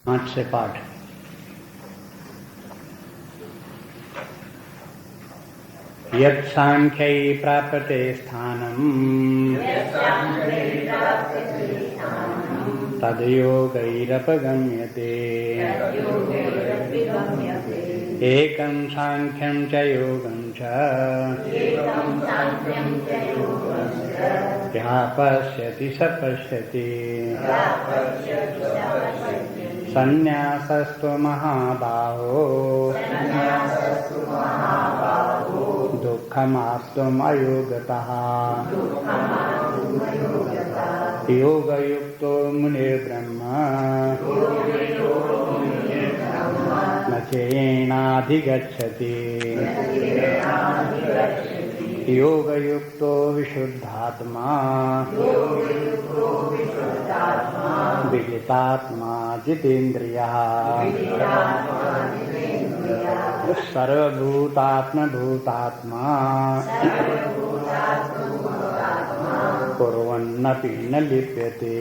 5 से पाठ। यत् सांख्यै प्राप्यते स्थानम् तद् योगैरपगम्यते। एकं सांख्यं च योगं च यः पश्यति स पश्यति। संन्यासस्तु महाबाहो दुःखमाप्तुम् अयोगतः। योगयुक्तो मुनिर्ब्रह्म न चैनाधिगच्छति। योगयुक्तो विशुद्धात्मा विजितात्मा जितेन्द्रियः। सर्वभूतात्मभूतात्मा कुर्वन्नपि न लिप्यते।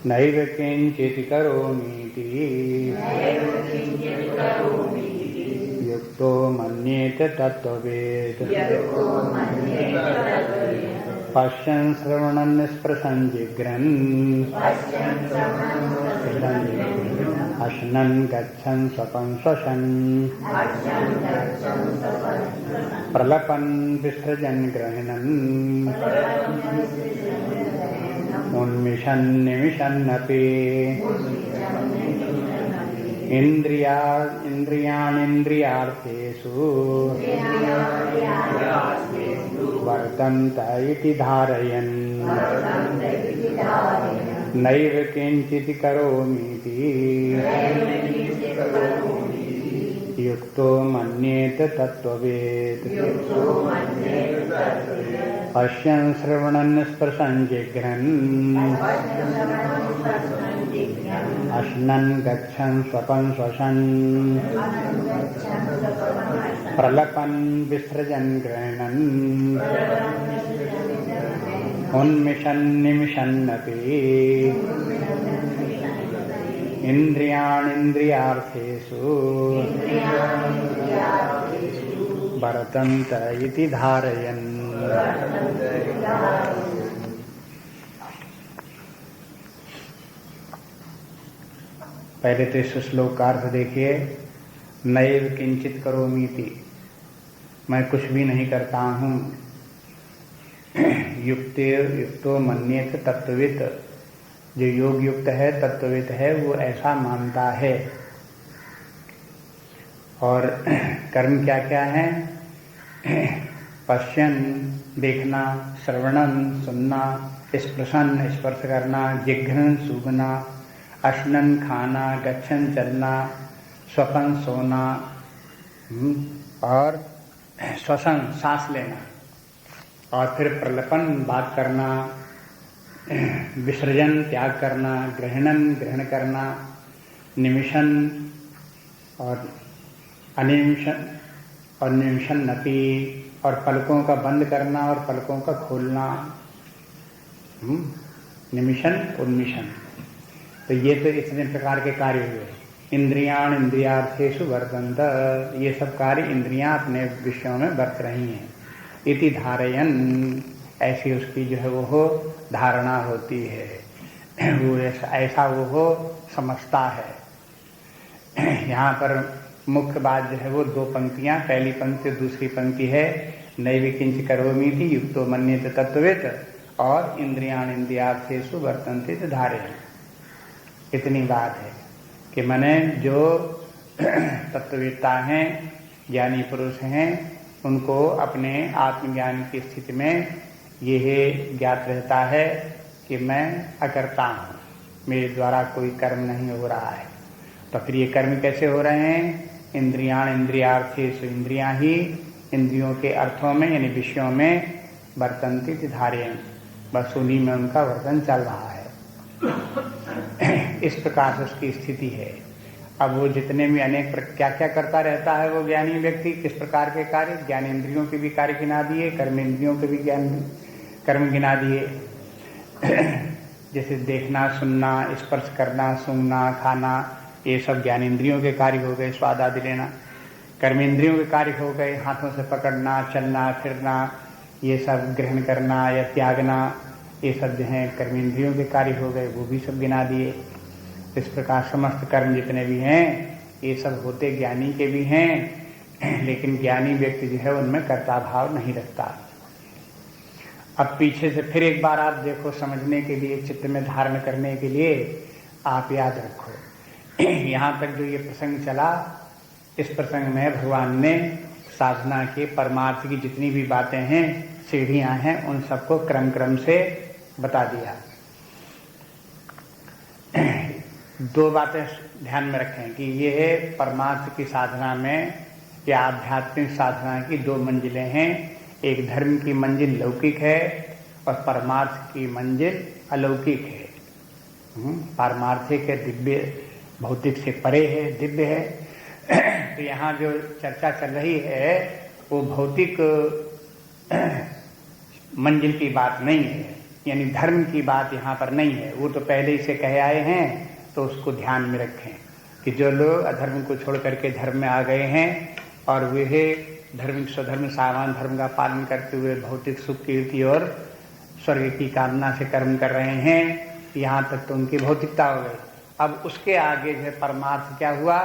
नैव किञ्चित् करोमीति युक्तो मन्येत तत्त्ववेत्। पश्यन् श्रवणन् स्पृशन् जिघ्रन् अश्नन् गच्छन् स्वपन् श्वसन् प्रलपन् विसृजन् गृह्णन् उन्मिषन् निमिषन्नपि। इन्द्रियाणीन्द्रियार्थेषु वर्तन्त इति धारयन् नैव किञ्चित् करोमीति युक्तो मन्येत तत्त्ववेत्। पश्यन् श्रवणन् स्पृशन् जिघ्रन् अश्नन् गच्छन् स्वपन् श्वसन् प्रलपन् विसृजन् गृह्णन् उन्मिषन् निमिषन्नपि। इन्द्रियाणीन्द्रियार्थेषु वर्तन्त इति धारयन्। पहले तो इस श्लोक का अर्थ देखिए। नैव किंचित करोमीति, मैं कुछ भी नहीं करता हूँ। युक्तो मन्येत तत्त्ववित्, जो योग युक्त है तत्त्ववित् है वो ऐसा मानता है। और कर्म क्या क्या है? पश्यन देखना, श्रवणन सुनना, स्पृशन स्पर्श करना, जिघ्रन सूंघना, अश्नन खाना, गच्छन चलना, स्वपन सोना और श्वसन सांस लेना, और फिर प्रलपन बात करना, विसर्जन त्याग करना, ग्रहणन ग्रहण करना, निमिषन और अनिमिषन और निमिषन नपी, और पलकों का बंद करना और पलकों का खोलना, निमिषन उन्मिषन। तो ये तो इतने प्रकार के कार्य हुए। इंद्रियाण इंद्रियार्थेषु वर्तन्त, ये सब कार्य इंद्रियां अपने विषयों में बरत रही हैं। इति धारयन्, ऐसी उसकी जो है वो धारणा होती है, वो ऐसा वो समझता है। यहाँ पर मुख्य बात जो है वो 2 पंक्तियां, पहली पंक्ति और दूसरी पंक्ति है। नैव किंचित् करोमीति युक्तो मन्येत तत्त्ववेत् और इंद्रियाण इंद्रियार्थेषु वर्तन्ते इति धारयन्। इतनी बात है कि मैंने जो तत्ववेत्ता हैं, ज्ञानी पुरुष हैं, उनको अपने आत्मज्ञान की स्थिति में यह ज्ञात रहता है कि मैं अकर्ता हूँ, मेरे द्वारा कोई कर्म नहीं हो रहा है। तो फिर ये कर्म कैसे हो रहे हैं? इंद्रियाण इंद्रियार्थेषु, इंद्रियां ही इंद्रियों के अर्थों में यानी विषयों में वर्तन्ते इति धारयन्, बस उन्हीं में उनका वर्तन चल रहा है। इस प्रकार से उसकी स्थिति है। अब वो जितने भी अनेक क्या क्या करता रहता है वो ज्ञानी व्यक्ति, किस प्रकार के कार्य, ज्ञानेंद्रियों के भी कार्य गिना दिए, कर्मेंद्रियों के भी कर्म गिना दिए। जैसे देखना, सुनना, स्पर्श करना, सूंघना, खाना, ये सब ज्ञानेंद्रियों के कार्य हो गए। स्वाद आदि लेना कर्मेंद्रियों के कार्य हो गए। हाथों से पकड़ना, चलना फिरना, ये सब ग्रहण करना या त्यागना, ये सब जो हैं कर्मेंद्रियों के कार्य हो गए, वो भी सब गिना दिए। इस प्रकार समस्त कर्म जितने भी हैं ये सब होते ज्ञानी के भी हैं, लेकिन ज्ञानी व्यक्ति जो है उनमें कर्ता भाव नहीं रखता। अब पीछे से फिर एक बार आप देखो, समझने के लिए, चित्त में धारण करने के लिए आप याद रखो। यहाँ तक जो ये प्रसंग चला, इस प्रसंग में भगवान ने साधना के परमार्थ की जितनी भी बातें हैं, सीढ़ियां हैं, उन सबको क्रम क्रम से बता दिया। दो बातें ध्यान में रखें कि ये परमार्थ की साधना में या आध्यात्मिक साधना की दो मंजिलें हैं। एक धर्म की मंजिल लौकिक है और परमार्थ की मंजिल अलौकिक है। पारमार्थिक है, दिव्य, भौतिक से परे है, दिव्य है। तो यहाँ जो चर्चा चल रही है वो भौतिक मंजिल की बात नहीं है, यानी धर्म की बात यहाँ पर नहीं है। वो तो पहले ही से कह आए हैं, तो उसको ध्यान में रखें कि जो लोग अधर्म को छोड़ करके धर्म में आ गए हैं और वे धर्म, स्वधर्म, सामान्य धर्म का पालन करते हुए भौतिक सुख, कीर्ति और स्वर्ग की कामना से कर्म कर रहे हैं, यहाँ तक तो उनकी भौतिकता हो गई। अब उसके आगे जो है परमार्थ क्या हुआ,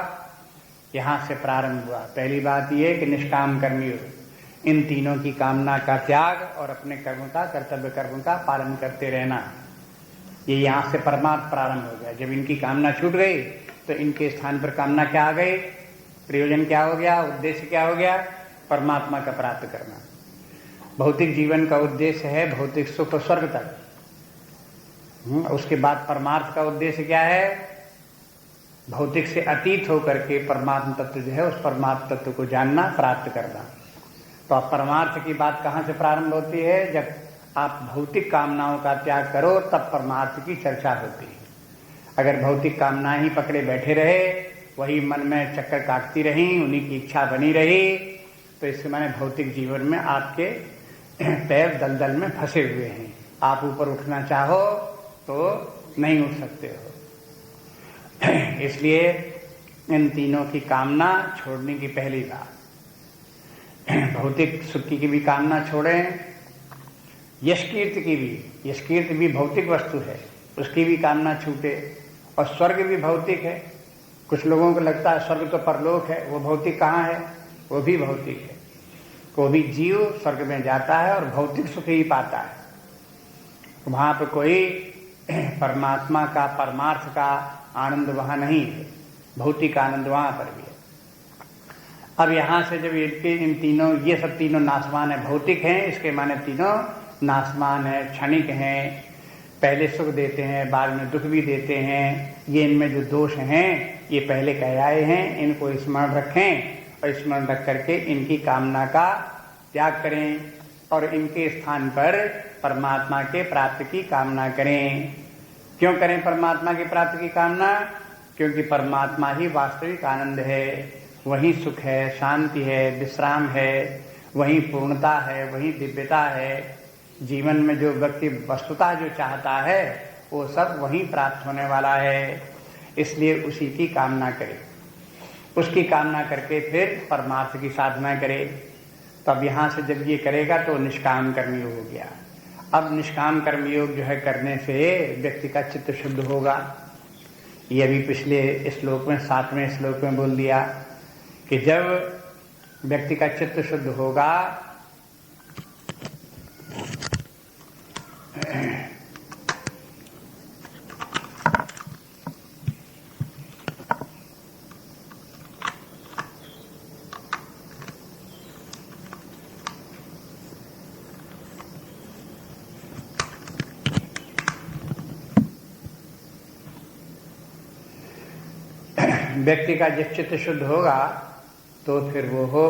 यहाँ से प्रारंभ हुआ। पहली बात ये कि निष्काम कर्मी हो, इन तीनों की कामना का त्याग और अपने कर्म का, कर्तव्य कर्म का पालन करते रहना, ये यहाँ से परमार्थ प्रारंभ हो गया। जब इनकी कामना छूट गई तो इनके स्थान पर कामना क्या आ गई, प्रयोजन क्या हो गया, उद्देश्य क्या हो गया, परमात्मा का प्राप्त करना। भौतिक जीवन का उद्देश्य है भौतिक सुख और स्वर्ग तक। उसके बाद परमार्थ का उद्देश्य क्या है, भौतिक से अतीत होकर के परमात्म तत्व जो है उस परमात्म तत्व को जानना, प्राप्त करना। तो अब परमार्थ की बात कहाँ से प्रारंभ होती है, जब आप भौतिक कामनाओं का त्याग करो तब परमार्थ की चर्चा होती है। अगर भौतिक कामनाएं ही पकड़े बैठे रहे, वही मन में चक्कर काटती रही, उन्हीं की इच्छा बनी रही, तो इससे माने भौतिक जीवन में आपके पैर दलदल में फंसे हुए हैं। आप ऊपर उठना चाहो तो नहीं उठ सकते हो। इसलिए इन तीनों की कामना छोड़ने की पहली बात, भौतिक सुख की भी कामना छोड़ें, यश कीर्ति की भी, यश कीर्ति भी भौतिक वस्तु है, उसकी भी कामना छूटे। और स्वर्ग भी भौतिक है। कुछ लोगों को लगता है स्वर्ग तो परलोक है, वो भौतिक कहाँ है, वो भी भौतिक है। वो भी जीव स्वर्ग में जाता है और भौतिक सुख ही पाता है, वहां पर कोई परमात्मा का, परमार्थ का आनंद वहां नहीं है, भौतिक आनंद वहां पर भी है। अब यहां से जब इन तीनों, ये सब तीनों नाशवान है, भौतिक हैं, इसके माने तीनों नाशवान है, क्षणिक हैं, पहले सुख देते हैं, बाद में दुख भी देते हैं। ये इनमें जो दोष हैं ये पहले कह आए हैं, इनको स्मरण रखें और स्मरण रख करके इनकी कामना का त्याग करें और इनके स्थान पर परमात्मा के प्राप्ति की कामना करें। क्यों करें परमात्मा की प्राप्ति की कामना, क्योंकि परमात्मा ही वास्तविक आनंद है, वही सुख है, शांति है, विश्राम है, वही पूर्णता है, वही दिव्यता है। जीवन में जो व्यक्ति वस्तुतः जो चाहता है वो सब वही प्राप्त होने वाला है, इसलिए उसी की कामना करे। उसकी कामना करके फिर परमार्थ की साधना करे। तो अब यहाँ से जब ये करेगा तो निष्काम कर्मयोग हो गया। अब निष्काम कर्मयोग जो है करने से व्यक्ति का चित्त शुद्ध होगा। ये अभी पिछले श्लोक में, 7वें श्लोक में बोल दिया कि जब व्यक्ति का चित्त शुद्ध होगा व्यक्ति का जब चित्त शुद्ध होगा तो फिर वो हो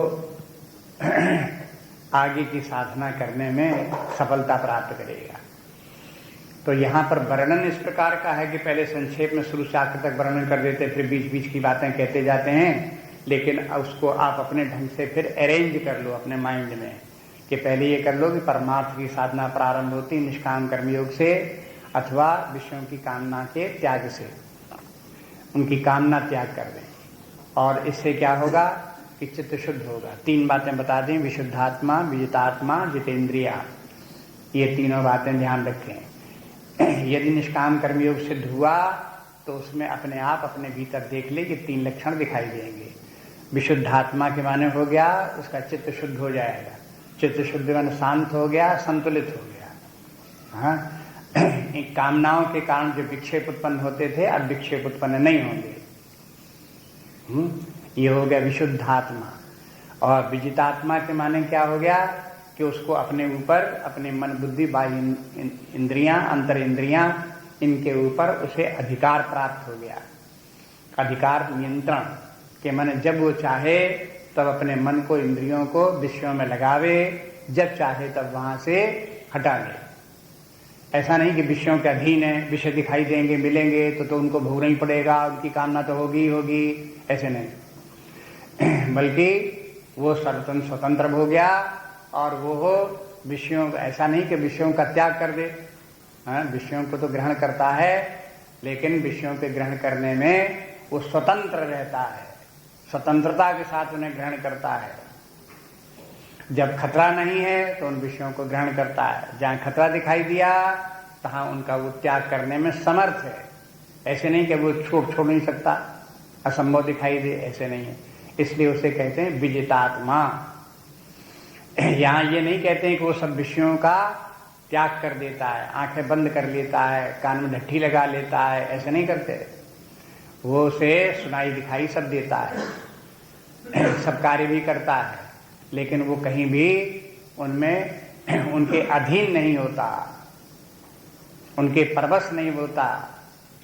आगे की साधना करने में सफलता प्राप्त करेगा। तो यहाँ पर वर्णन इस प्रकार का है कि पहले संक्षेप में शुरू से आखिर तक वर्णन कर देते, फिर बीच बीच की बातें कहते जाते हैं, लेकिन उसको आप अपने ढंग से फिर अरेंज कर लो अपने माइंड में कि पहले ये कर लो कि परमार्थ की साधना प्रारंभ होती निष्काम कर्मयोग से, अथवा विषयों की कामना के त्याग से, उनकी कामना त्याग कर दें। और इससे क्या होगा कि चित्त शुद्ध होगा। 3 बातें बता दें, विशुद्धात्मा, विजितात्मा, जितेंद्रिया। ये तीनों बातें ध्यान रखें। यदि निष्काम कर्मयोग सिद्ध हुआ तो उसमें अपने आप अपने भीतर देख ले कि 3 लक्षण दिखाई देंगे। विशुद्धात्मा के माने हो गया उसका चित्त शुद्ध हो जाएगा, चित्त शुद्ध माने शांत हो गया, संतुलित हो गया। हाँ, कामनाओं के कारण जो विक्षेप उत्पन्न होते थे अब विक्षेप उत्पन्न नहीं होंगे। ये हो गया विशुद्धात्मा। और विजितात्मा के माने क्या हो गया कि उसको अपने ऊपर, अपने मन बुद्धि बाह्य इंद्रियां, अंतर इंद्रियां, इनके ऊपर उसे अधिकार प्राप्त हो गया। अधिकार, नियंत्रण के माने जब वो चाहे तब अपने मन को, इंद्रियों को विषयों में लगावे, जब चाहे तब वहां से हटा ले। ऐसा नहीं कि विषयों के अधीन है, विषय दिखाई देंगे, मिलेंगे तो उनको भोगना ही पड़ेगा, उनकी कामना तो होगी ही होगी, ऐसे नहीं। बल्कि वो स्वतंत्र हो गया और वो हो विषयों, ऐसा नहीं कि विषयों का त्याग कर दे। हाँ, विषयों को तो ग्रहण करता है, लेकिन विषयों के ग्रहण करने में वो स्वतंत्र रहता है, स्वतंत्रता के साथ उन्हें ग्रहण करता है। जब खतरा नहीं है तो उन विषयों को ग्रहण करता है, जहां खतरा दिखाई दिया तहां उनका वो त्याग करने में समर्थ है। ऐसे नहीं कि वो छोड़ नहीं सकता, असंभव दिखाई दे, ऐसे नहीं है। इसलिए उसे कहते हैं विजितात्मा। यहां ये नहीं कहते हैं कि वो सब विषयों का त्याग कर देता है, आंखें बंद कर लेता है, कान में ढट्ठी लगा लेता है, ऐसे नहीं करते। वो उसे सुनाई दिखाई सब देता है, सब कार्य भी करता है, लेकिन वो कहीं भी उनमें उनके अधीन नहीं होता, उनके परवश नहीं होता,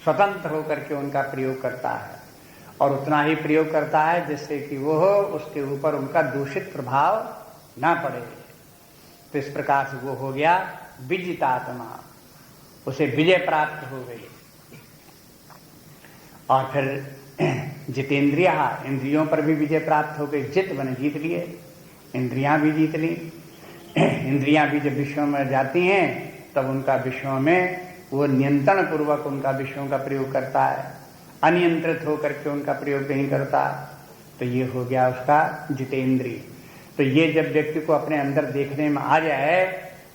स्वतंत्र होकर के उनका प्रयोग करता है। और उतना ही प्रयोग करता है जिससे कि वो उसके ऊपर उनका दूषित प्रभाव ना पड़े। तो इस प्रकार से वो हो गया विजितात्मा, उसे विजय प्राप्त हो गई। और फिर जितेंद्रिय, इंद्रियों पर भी विजय प्राप्त हो गई। जित बने जीत लिए, इंद्रियां भी जीत ली। इंद्रियां भी जब विषयों में जाती हैं तब उनका विषयों में वो नियंत्रण पूर्वक उनका विषयों का प्रयोग करता है, अनियंत्रित होकर के उनका प्रयोग नहीं करता। तो ये हो गया उसका जितेंद्रिय। तो ये जब व्यक्ति को अपने अंदर देखने में आ जाए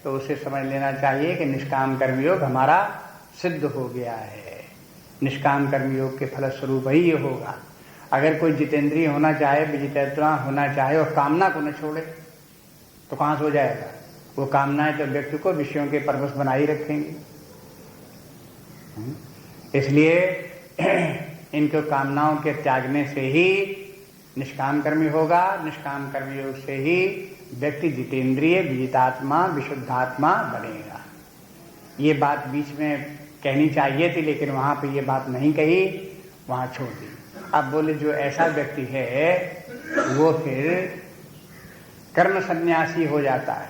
तो उसे समझ लेना चाहिए कि निष्काम कर्मयोग हमारा सिद्ध हो गया है। निष्काम कर्मयोग के फलस्वरूप ही ये होगा। अगर कोई जितेंद्रिय होना चाहे, विजितेंद्रिय होना चाहे और कामना को न छोड़े तो कहां से हो जाएगा। वो कामनाएं तो व्यक्ति को विषयों के परवश बनाई रखेंगे। इसलिए इनको कामनाओं के त्यागने से ही निष्काम कर्मी होगा। निष्काम कर्मयोग से ही व्यक्ति जितेंद्रिय, विजितात्मा, विशुद्धात्मा बनेगा। ये बात बीच में कहनी चाहिए थी, लेकिन वहां पे ये बात नहीं कही, वहां छोड़ दी। अब बोले जो ऐसा व्यक्ति है वो फिर कर्म सन्यासी हो जाता है।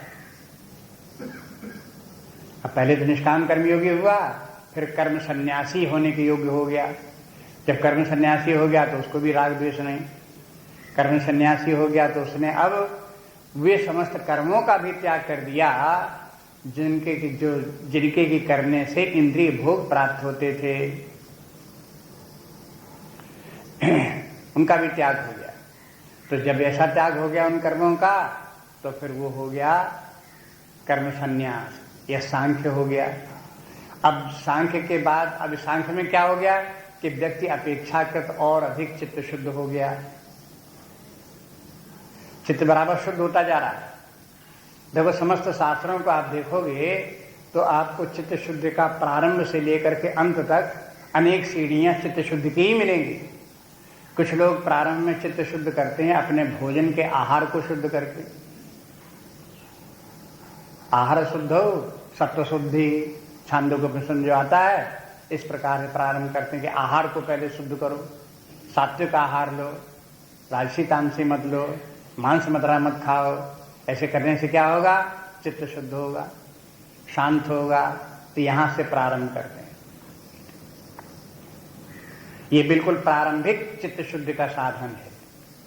अब पहले तो निष्काम कर्मयोगी हुआ, फिर कर्म सन्यासी होने के योग्य हो गया। जब कर्म सन्यासी हो गया तो उसको भी राग द्वेष नहीं। कर्म सन्यासी हो गया तो उसने अब वे समस्त कर्मों का भी त्याग कर दिया जिनके की करने से इंद्रिय भोग प्राप्त होते थे, उनका भी त्याग हो गया। तो जब ऐसा त्याग हो गया उन कर्मों का तो फिर वो हो गया कर्म संन्यास, यह सांख्य हो गया। अब सांख्य के बाद अब सांख्य में क्या हो गया कि व्यक्ति अपेक्षाकृत और अधिक चित्त शुद्ध हो गया। चित्त बराबर शुद्ध होता जा रहा है। देखो समस्त शास्त्रों को आप देखोगे तो आपको चित्त शुद्धि का प्रारंभ से लेकर के अंत तक अनेक सीढ़ियां चित्त शुद्धि की ही मिलेंगी। कुछ लोग प्रारंभ में चित्त शुद्ध करते हैं अपने भोजन के आहार को शुद्ध करके। आहार शुद्ध हो, सत्व शुद्धि, छांदोग्योपनिषद जो आता है इस प्रकार से प्रारंभ करते हैं कि आहार को पहले शुद्ध करो, सात्विक आहार लो, राजसी तामसी मत लो, मांस मदिरा मत खाओ। ऐसे करने से क्या होगा, चित्त शुद्ध होगा, शांत होगा। तो यहां से प्रारंभ करते हैं। ये बिल्कुल प्रारंभिक चित्त शुद्धि का साधन है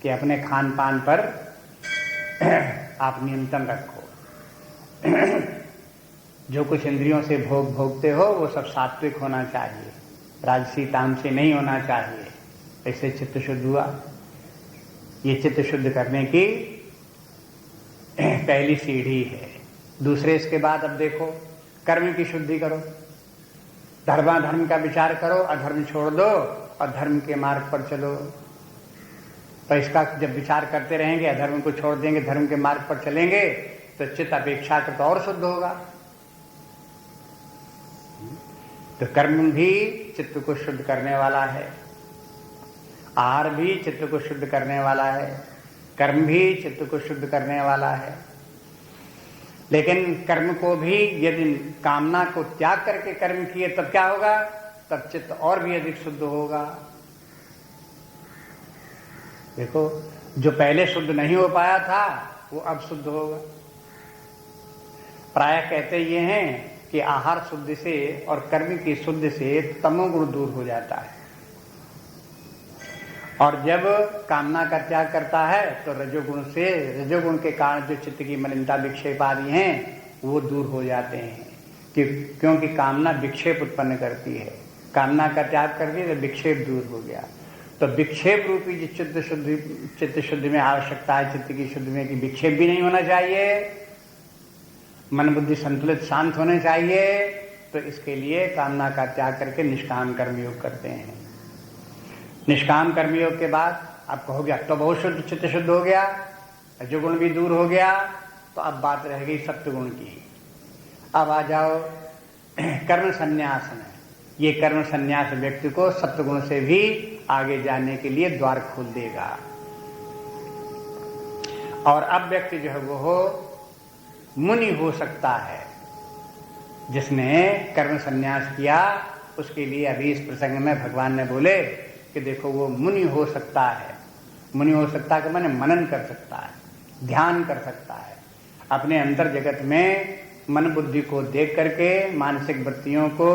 कि अपने खान पान पर आप नियंत्रण रखो। जो कुछ इंद्रियों से भोगते हो वो सब सात्विक होना चाहिए, राजसी तामसी नहीं होना चाहिए। ऐसे चित्त शुद्ध हुआ। ये चित्त शुद्ध करने की पहली सीढ़ी है। दूसरे इसके बाद अब देखो कर्म की शुद्धि करो, धर्माधर्म का विचार करो, अधर्म छोड़ दो और धर्म के मार्ग पर चलो। तो इसका जब विचार करते रहेंगे, अधर्म को छोड़ देंगे, धर्म के मार्ग पर चलेंगे, तो चित्त अपेक्षाकृत और शुद्ध होगा। तो कर्म भी चित्त को शुद्ध करने वाला है, आहार भी चित्त को शुद्ध करने वाला है, कर्म भी चित्त को शुद्ध करने वाला है। लेकिन कर्म को भी यदि कामना को त्याग करके कर्म किए तब क्या होगा? तब चित्त और भी अधिक शुद्ध होगा। देखो, जो पहले शुद्ध नहीं हो पाया था वो अब शुद्ध होगा। प्रायः कहते ये हैं कि आहार शुद्ध से और कर्म की शुद्ध से तमोगुण दूर हो जाता है, और जब कामना का त्याग करता है तो रजोगुण के कारण जो चित्त की मलिनता विक्षेप आदि हैं वो दूर हो जाते हैं, क्योंकि कामना विक्षेप उत्पन्न करती है। कामना का त्याग कर दिया तो विक्षेप दूर हो गया। तो विक्षेप रूपी जो चित्त शुद्धि में आवश्यकता है, चित्त की शुद्धि में, कि विक्षेप भी नहीं होना चाहिए, मन बुद्धि संतुलित शांत होने चाहिए। तो इसके लिए कामना का त्याग करके निष्काम कर्मयोग करते हैं। निष्काम कर्मयोग के बाद आप कहोगे अब तो बहुत शुद्ध चित्त शुद्ध हो गया, रजोगुण भी दूर हो गया, तो अब बात रह गई सत्वगुण की। अब आ जाओ कर्म संन्यास में। ये कर्म संन्यास व्यक्ति को सत्वगुण से भी आगे जाने के लिए द्वार खोल देगा। और अब व्यक्ति जो है वो मुनि हो सकता है। जिसने कर्म संन्यास किया उसके लिए अभी इस प्रसंग में भगवान ने बोले कि देखो वो मुनि हो सकता है। मुनि हो सकता है कि माने मनन कर सकता है, ध्यान कर सकता है, अपने अंतर जगत में मन बुद्धि को देख करके, मानसिक वृत्तियों को,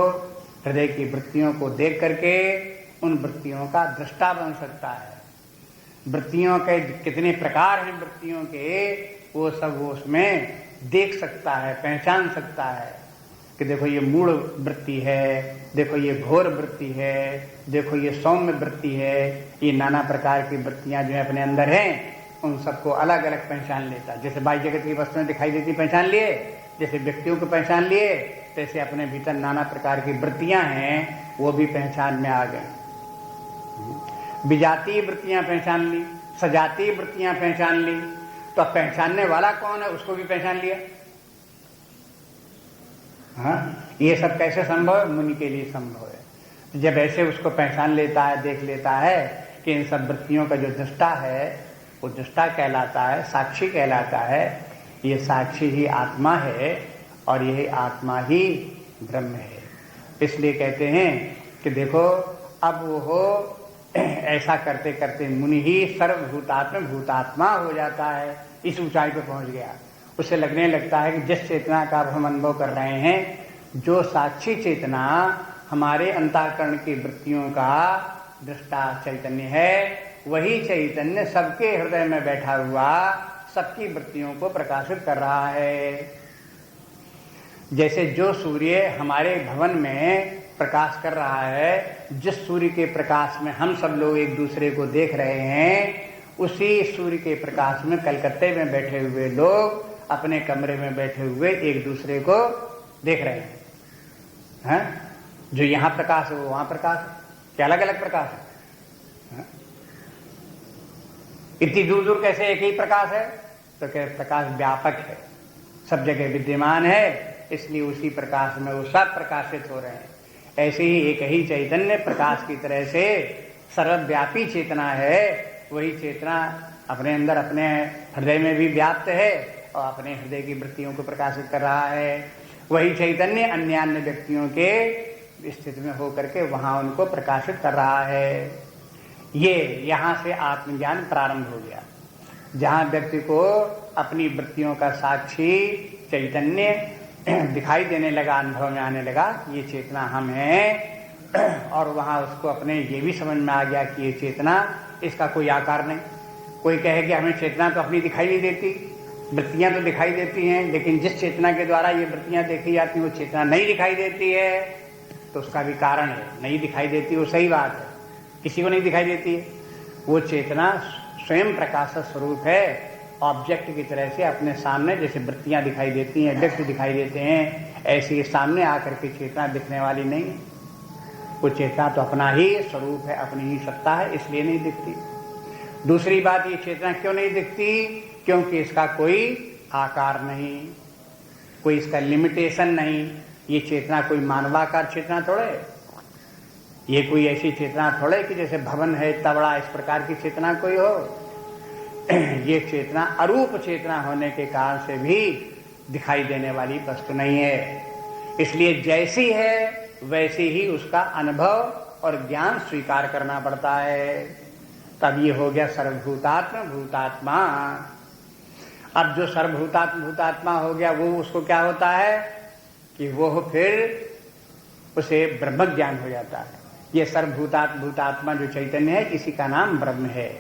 हृदय की वृत्तियों को देख करके उन वृत्तियों का दृष्टा बन सकता है। वृत्तियों के कितने प्रकार हैं वृत्तियों के, वो सब वो उसमें देख सकता है, पहचान सकता है कि देखो ये मूढ़ वृत्ति है, देखो ये घोर वृत्ति है, देखो ये सौम्य वृत्ति है। ये नाना प्रकार की वृत्तियां जो है अपने अंदर हैं, उन सबको अलग अलग पहचान लेता है। जैसे बाह्य जगत की वस्तुएं दिखाई देती पहचान लिए, जैसे व्यक्तियों को पहचान लिए, तैसे अपने भीतर नाना प्रकार की वृत्तियां हैं वो भी पहचान में आ गए। विजातीय वृत्तियां पहचान ली, सजातीय वृत्तियां पहचान ली, तो अब पहचानने वाला कौन है उसको भी पहचान लिया। हाँ, ये सब कैसे संभव है? मुनि के लिए संभव है। जब ऐसे उसको पहचान लेता है, देख लेता है कि इन सब वृत्तियों का जो दृष्टा है वो दृष्टा कहलाता है, साक्षी कहलाता है। ये साक्षी ही आत्मा है और यही आत्मा ही ब्रह्म है। इसलिए कहते हैं कि देखो अब वो ऐसा करते करते मुनि ही सर्वभूतात्मा भूतात्मा हो जाता है। इस ऊंचाई पर पहुंच गया। उसे लगने लगता है कि जिस चेतना का हम अनुभव कर रहे हैं, जो साक्षी चेतना हमारे अंतःकरण की वृत्तियों का दृष्टा चैतन्य है, वही चैतन्य सबके हृदय में बैठा हुआ सबकी वृत्तियों को प्रकाशित कर रहा है। जैसे जो सूर्य हमारे भवन में प्रकाश कर रहा है, जिस सूर्य के प्रकाश में हम सब लोग एक दूसरे को देख रहे हैं, उसी सूर्य के प्रकाश में कलकत्ते में बैठे हुए लोग अपने कमरे में बैठे हुए एक दूसरे को देख रहे हैं। जो यहाँ प्रकाश है वो वहां प्रकाश है, क्या अलग अलग प्रकाश है? इतनी दूर दूर कैसे एक ही प्रकाश है? तो क्या प्रकाश व्यापक है, सब जगह विद्यमान है, इसलिए उसी प्रकाश में वो सब प्रकाशित हो रहे हैं। ऐसे ही एक ही चैतन्य प्रकाश की तरह से सर्वव्यापी चेतना है। वही चेतना अपने अंदर अपने हृदय में भी व्याप्त है और अपने हृदय की वृत्तियों को प्रकाशित कर रहा है। वही चैतन्य अन्य अन्य व्यक्तियों के स्थिति में होकर के वहां उनको प्रकाशित कर रहा है। ये यहाँ से आत्मज्ञान प्रारंभ हो गया, जहाँ व्यक्ति को अपनी वृत्तियों का साक्षी चैतन्य दिखाई देने लगा, अनुभव में आने लगा ये चेतना हम हैं। और वहाँ उसको अपने ये भी समझ में आ गया कि ये चेतना, इसका कोई आकार नहीं। कोई कहे कि हमें चेतना तो अपनी दिखाई नहीं देती, वृत्तियां तो दिखाई देती हैं, लेकिन जिस चेतना के द्वारा ये वृत्तियां देखी जाती हैं वो चेतना नहीं दिखाई देती है, तो उसका भी कारण है। नहीं दिखाई देती वो सही बात है, किसी को नहीं दिखाई देती है। वो चेतना स्वयं प्रकाश स्वरूप है, ऑब्जेक्ट की तरह से अपने सामने जैसे वृत्तियां दिखाई देती हैं, व्यक्ति दिखाई देते हैं, ऐसे सामने आकर के चेतना दिखने वाली नहीं है। वो चेतना तो अपना ही स्वरूप है, अपनी ही सत्ता है, इसलिए नहीं दिखती। दूसरी बात, ये चेतना क्यों नहीं दिखती? क्योंकि इसका कोई आकार नहीं, कोई इसका लिमिटेशन नहीं। ये चेतना कोई मानवाकार चेतना थोड़े, ये कोई ऐसी चेतना थोड़े कि जैसे भवन है इतना बड़ा, इस प्रकार की चेतना कोई हो। ये चेतना अरूप चेतना होने के कारण से भी दिखाई देने वाली वस्तु नहीं है। इसलिए जैसी है वैसे ही उसका अनुभव और ज्ञान स्वीकार करना पड़ता है। तब ये हो गया सर्वभूतात्म भूतात्मा। अब जो सर्वभूतात्म भूतात्मा हो गया, वो उसको क्या होता है कि वो फिर उसे ब्रह्म ज्ञान हो जाता है। ये सर्वभूतात्म भूतात्मा जो चैतन्य है, इसी का नाम ब्रह्म है,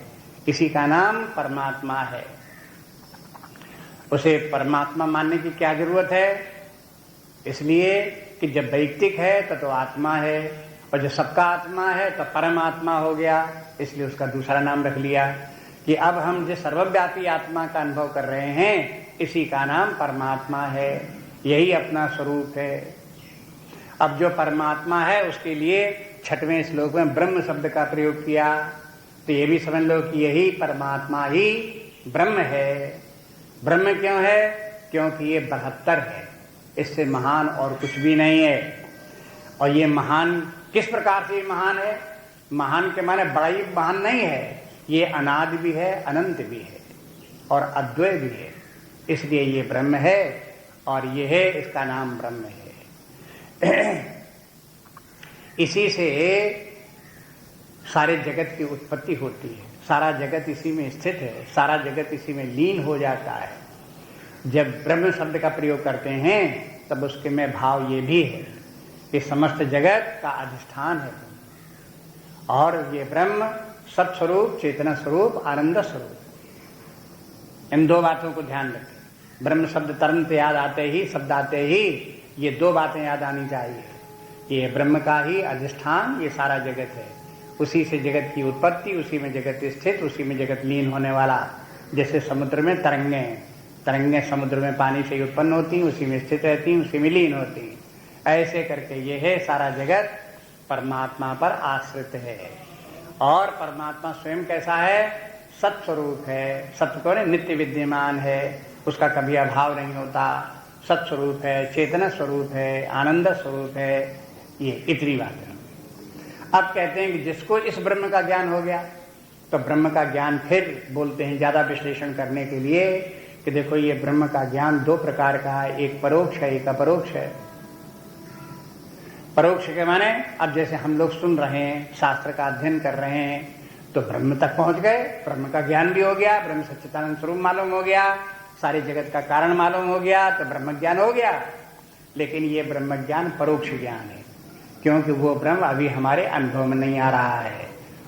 इसी का नाम परमात्मा है। उसे परमात्मा मानने की क्या जरूरत है? इसलिए कि जब वैयक्तिक है तो आत्मा है, और जब सबका आत्मा है तो परमात्मा हो गया, इसलिए उसका दूसरा नाम रख लिया कि अब हम जिस सर्वव्यापी आत्मा का अनुभव कर रहे हैं, इसी का नाम परमात्मा है, यही अपना स्वरूप है। अब जो परमात्मा है उसके लिए 6वें श्लोक में ब्रह्म शब्द का प्रयोग किया, तो ये भी समझ लो कि यही परमात्मा ही ब्रह्म है। ब्रह्म क्यों है? क्योंकि ये 72 है, इससे महान और कुछ भी नहीं है। और ये महान किस प्रकार से महान है? महान के माने बड़ा ही महान नहीं है, ये अनादि भी है, अनंत भी है और अद्वय भी है, इसलिए ये ब्रह्म है और ये है, इसका नाम ब्रह्म है। इसी से सारे जगत की उत्पत्ति होती है, सारा जगत इसी में स्थित है, सारा जगत इसी में लीन हो जाता है। जब ब्रह्म शब्द का प्रयोग करते हैं तब उसके में भाव ये भी है कि समस्त जगत का अधिष्ठान है, और ये ब्रह्म सत्स्वरूप, चेतना स्वरूप, आनंद स्वरूप। इन दो बातों को ध्यान रखें। ब्रह्म शब्द तुरंत याद आते ही, शब्द आते ही ये दो बातें याद आनी चाहिए। ये ब्रह्म का ही अधिष्ठान ये सारा जगत है, उसी से जगत की उत्पत्ति, उसी में जगत स्थित, उसी में जगत लीन होने वाला। जैसे समुद्र में तरंगें हैं, तरंगें समुद्र में पानी से उत्पन्न होती, उसी में स्थित रहती, उसी में लीन होती, ऐसे करके ये है सारा जगत परमात्मा पर आश्रित है। और परमात्मा स्वयं कैसा है? सत्स्वरूप है। सत्य को नित्य विद्यमान है, उसका कभी अभाव नहीं होता, सत्स्वरूप है, चेतना स्वरूप है, आनंद स्वरूप है। ये इतनी बात है। अब कहते हैं कि जिसको इस ब्रह्म का ज्ञान हो गया, तो ब्रह्म का ज्ञान फिर बोलते हैं ज्यादा विश्लेषण करने के लिए कि देखो ये ब्रह्म का ज्ञान दो प्रकार का है, एक परोक्ष है, एक अपरोक्ष है। परोक्ष के माने अब जैसे हम लोग सुन रहे हैं, शास्त्र का अध्ययन कर रहे हैं, तो ब्रह्म तक पहुंच गए, ब्रह्म का ज्ञान भी हो गया, ब्रह्म सच्चिदानंद स्वरूप मालूम हो गया, सारे जगत का कारण मालूम हो गया, तो ब्रह्म ज्ञान हो गया। लेकिन ये ब्रह्म ज्ञान परोक्ष ज्ञान है, क्योंकि वो ब्रह्म अभी हमारे अनुभव में नहीं आ रहा है,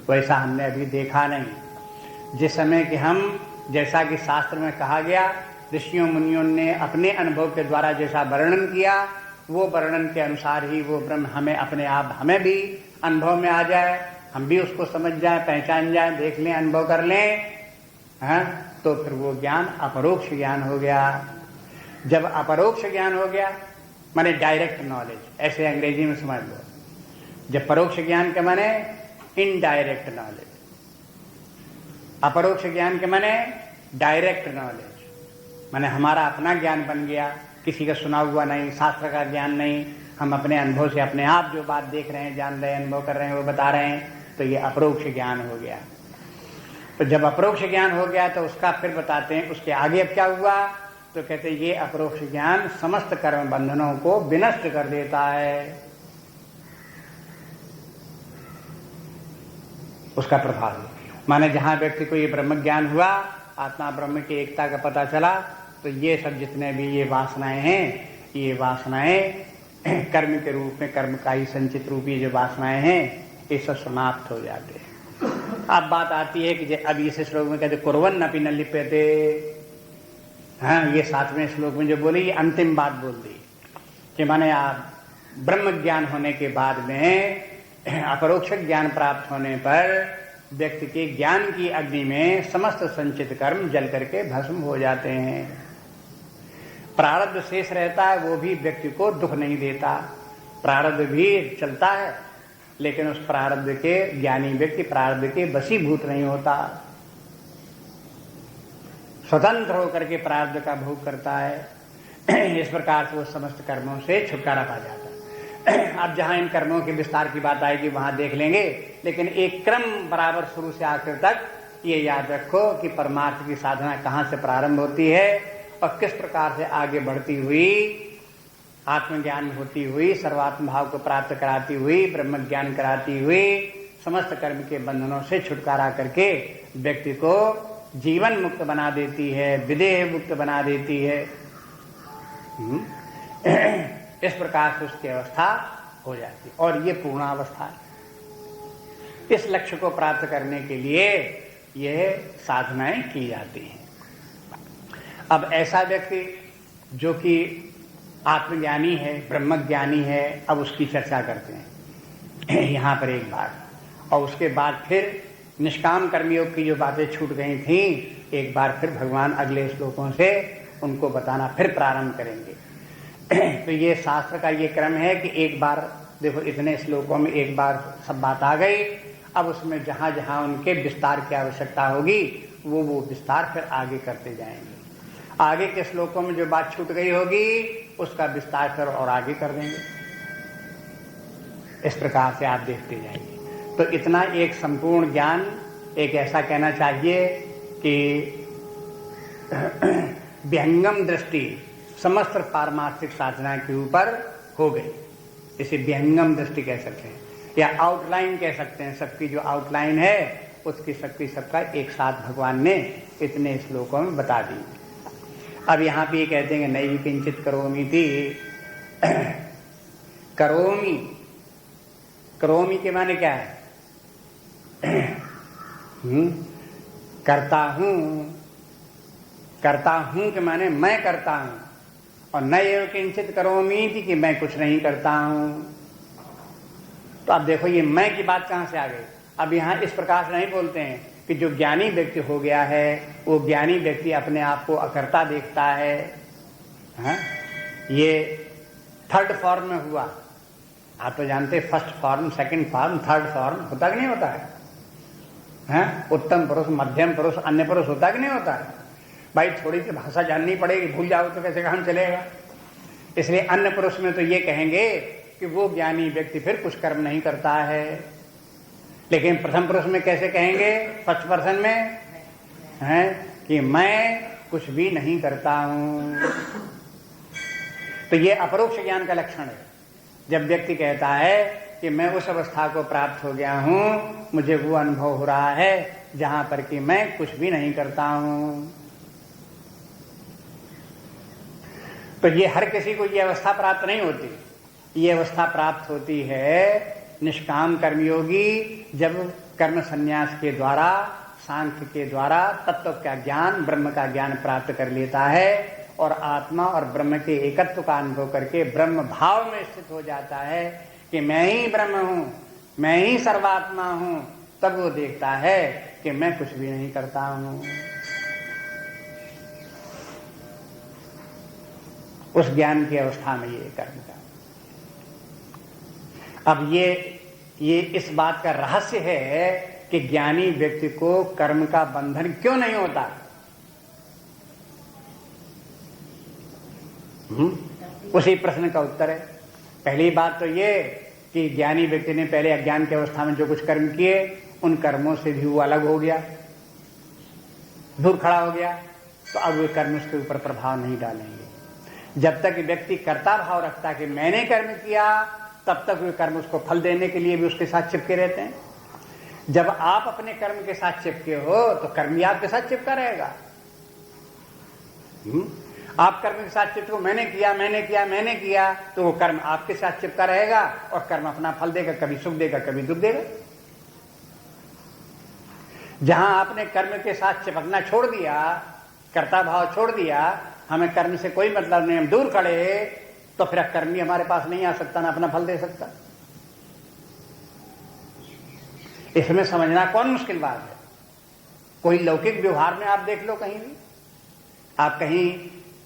वैसा हमने अभी देखा नहीं। जिस समय कि हम, जैसा कि शास्त्र में कहा गया, ऋषियों मुनियों ने अपने अनुभव के द्वारा जैसा वर्णन किया, वो वर्णन के अनुसार ही वो ब्रह्म हमें अपने आप, हमें भी अनुभव में आ जाए, हम भी उसको समझ जाए, पहचान जाए, देख लें, अनुभव कर लें, हाँ, तो फिर वो ज्ञान अपरोक्ष ज्ञान हो गया। जब अपरोक्ष ज्ञान हो गया माने डायरेक्ट नॉलेज, ऐसे अंग्रेजी में समझ लो। जब परोक्ष ज्ञान के माने इनडायरेक्ट नॉलेज, अपरोक्ष ज्ञान के माने डायरेक्ट नॉलेज, माने हमारा अपना ज्ञान बन गया, किसी का सुना हुआ नहीं, शास्त्र का ज्ञान नहीं, हम अपने अनुभव से अपने आप जो बात देख रहे हैं, जान रहे हैं, अनुभव कर रहे हैं, वो बता रहे हैं, तो ये अपरोक्ष ज्ञान हो गया। तो जब अपरोक्ष ज्ञान हो गया तो उसका फिर बताते हैं उसके आगे अब क्या हुआ, तो कहते हैं ये अपरोक्ष ज्ञान समस्त कर्म बंधनों को विनष्ट कर देता है। उसका प्रभाव माने जहां व्यक्ति को ये ब्रह्म ज्ञान हुआ, आत्मा ब्रह्म की एकता का पता चला, तो ये सब जितने भी ये वासनाएं हैं, ये वासनाएं कर्म के रूप में, कर्म का ही संचित रूप ये जो वासनाएं हैं, ये सब समाप्त हो जाते हैं। अब बात आती है कि अब इस श्लोक में कहते कुर्वन् अपि न लिप्यते, हाँ, ये 7वें श्लोक में जो बोली, ये अंतिम बात बोल दी कि माने आप ब्रह्म ज्ञान होने के बाद में अपरोक्ष ज्ञान प्राप्त होने पर व्यक्ति के ज्ञान की अग्नि में समस्त संचित कर्म जल करके भस्म हो जाते हैं। प्रारब्ध शेष रहता है, वो भी व्यक्ति को दुख नहीं देता। प्रारब्ध भी चलता है, लेकिन उस प्रारब्ध के ज्ञानी व्यक्ति प्रारब्ध के वशीभूत नहीं होता, स्वतंत्र होकर के प्रारब्ध का भोग करता है। इस प्रकार से वो समस्त कर्मों से छुटकारा पा जाता है। अब जहां इन कर्मों के विस्तार की बात आएगी वहां देख लेंगे, लेकिन एक क्रम बराबर शुरू से आखिर तक ये याद रखो कि परमार्थ की साधना कहां से प्रारंभ होती है और किस प्रकार से आगे बढ़ती हुई आत्मज्ञान होती हुई, सर्वात्म भाव को प्राप्त कराती हुई, ब्रह्म ज्ञान कराती हुई, समस्त कर्म के बंधनों से छुटकारा करके व्यक्ति को जीवन मुक्त बना देती है, विदेह मुक्त बना देती है। इस प्रकार से उसकी अवस्था हो जाती है और ये पूर्णावस्था है। इस लक्ष्य को प्राप्त करने के लिए यह साधनाएं की जाती हैं। अब ऐसा व्यक्ति जो कि आत्मज्ञानी है, ब्रह्मज्ञानी है, अब उसकी चर्चा करते हैं यहां पर एक बार, और उसके बाद फिर निष्काम कर्मयोग की जो बातें छूट गई थी, एक बार फिर भगवान अगले श्लोकों से उनको बताना फिर प्रारंभ करेंगे। तो ये शास्त्र का ये क्रम है कि एक बार देखो, इतने श्लोकों में एक बार सब बात आ गई, अब उसमें जहां जहां उनके विस्तार की आवश्यकता होगी वो विस्तार फिर आगे करते जाएंगे। आगे के श्लोकों में जो बात छूट गई होगी उसका विस्तार फिर और आगे कर देंगे। इस प्रकार से आप देखते जाइए। तो इतना एक संपूर्ण ज्ञान, एक ऐसा कहना चाहिए कि विहंगम दृष्टि समस्त पारमार्थिक साधना के ऊपर हो गई। इसे विहंगम दृष्टि कह सकते हैं या आउटलाइन कह सकते हैं। सबकी जो आउटलाइन है उसकी शक्ति सबका एक साथ भगवान ने इतने श्लोकों में बता दी। अब यहाँ पे ये कहते हैं नैव किंचित करोमि थी। करोमि, करोमि के माने क्या है? करता हूं। करता हूं के माने मैं करता हूं, और नैव किंचित करोमि थी कि मैं कुछ नहीं करता हूं। तो अब देखो ये मैं की बात कहां से आ गई। अब यहां इस प्रकार से नहीं बोलते हैं कि जो ज्ञानी व्यक्ति हो गया है वो ज्ञानी व्यक्ति अपने आप को अकर्ता देखता है। हाँ? ये थर्ड फॉर्म में हुआ। आप तो जानते first form, second form, third form होता कि नहीं होता है? हाँ? उत्तम पुरुष, मध्यम पुरुष, अन्य पुरुष होता कि नहीं होता है? भाई थोड़ी सी भाषा जाननी पड़ेगी, भूल जाओ तो कैसे काम चलेगा। इसलिए अन्य पुरुष में तो ये कहेंगे कि वो ज्ञानी व्यक्ति फिर कुछ कर्म नहीं करता है। लेकिन प्रथम पुरुष में कैसे कहेंगे? फर्स्ट पर्सन में है कि मैं कुछ भी नहीं करता हूं। तो ये अपरोक्ष ज्ञान का लक्षण है। जब व्यक्ति कहता है कि मैं उस अवस्था को प्राप्त हो गया हूं, मुझे वो अनुभव हो रहा है जहां पर कि मैं कुछ भी नहीं करता हूं। तो ये हर किसी को ये अवस्था प्राप्त नहीं होती। ये अवस्था प्राप्त होती है निष्काम कर्मयोगी जब कर्म संन्यास के द्वारा, सांख्य के द्वारा तत्व का ज्ञान, ब्रह्म का ज्ञान प्राप्त कर लेता है और आत्मा और ब्रह्म के एकत्व का अनुभव करके ब्रह्म भाव में स्थित हो जाता है कि मैं ही ब्रह्म हूं, मैं ही सर्वात्मा हूं। तब वो देखता है कि मैं कुछ भी नहीं करता हूं। उस ज्ञान की अवस्था में ये कर्म का। अब ये इस बात का रहस्य है कि ज्ञानी व्यक्ति को कर्म का बंधन क्यों नहीं होता। उसी प्रश्न का उत्तर है। पहली बात तो ये कि ज्ञानी व्यक्ति ने पहले अज्ञान की अवस्था में जो कुछ कर्म किए उन कर्मों से भी वो अलग हो गया, दूर खड़ा हो गया। तो अब वे कर्म उसके ऊपर प्रभाव नहीं डालेंगे। जब तक व्यक्ति कर्ता भाव रखता कि मैंने कर्म किया, तब तक वे कर्म उसको फल देने के लिए भी उसके साथ चिपके रहते हैं। जब आप अपने कर्म के साथ चिपके हो तो कर्म भी आपके साथ चिपका रहेगा। आप कर्म के साथ चिपको, मैंने किया, मैंने किया, मैंने किया, तो वो कर्म आपके साथ चिपका रहेगा और कर्म अपना फल देगा, कभी सुख देगा, कभी दुख देगा। जहां आपने कर्म के साथ चिपकना छोड़ दिया कर्ता भाव छोड़ दिया, हमें कर्म से कोई मतलब नहीं, हम दूर खड़े, तो फिर कर्मी हमारे पास नहीं आ सकता, ना अपना फल दे सकता। इसमें समझना कौन मुश्किल बात है। कोई लौकिक व्यवहार में आप देख लो, कहीं भी आप कहीं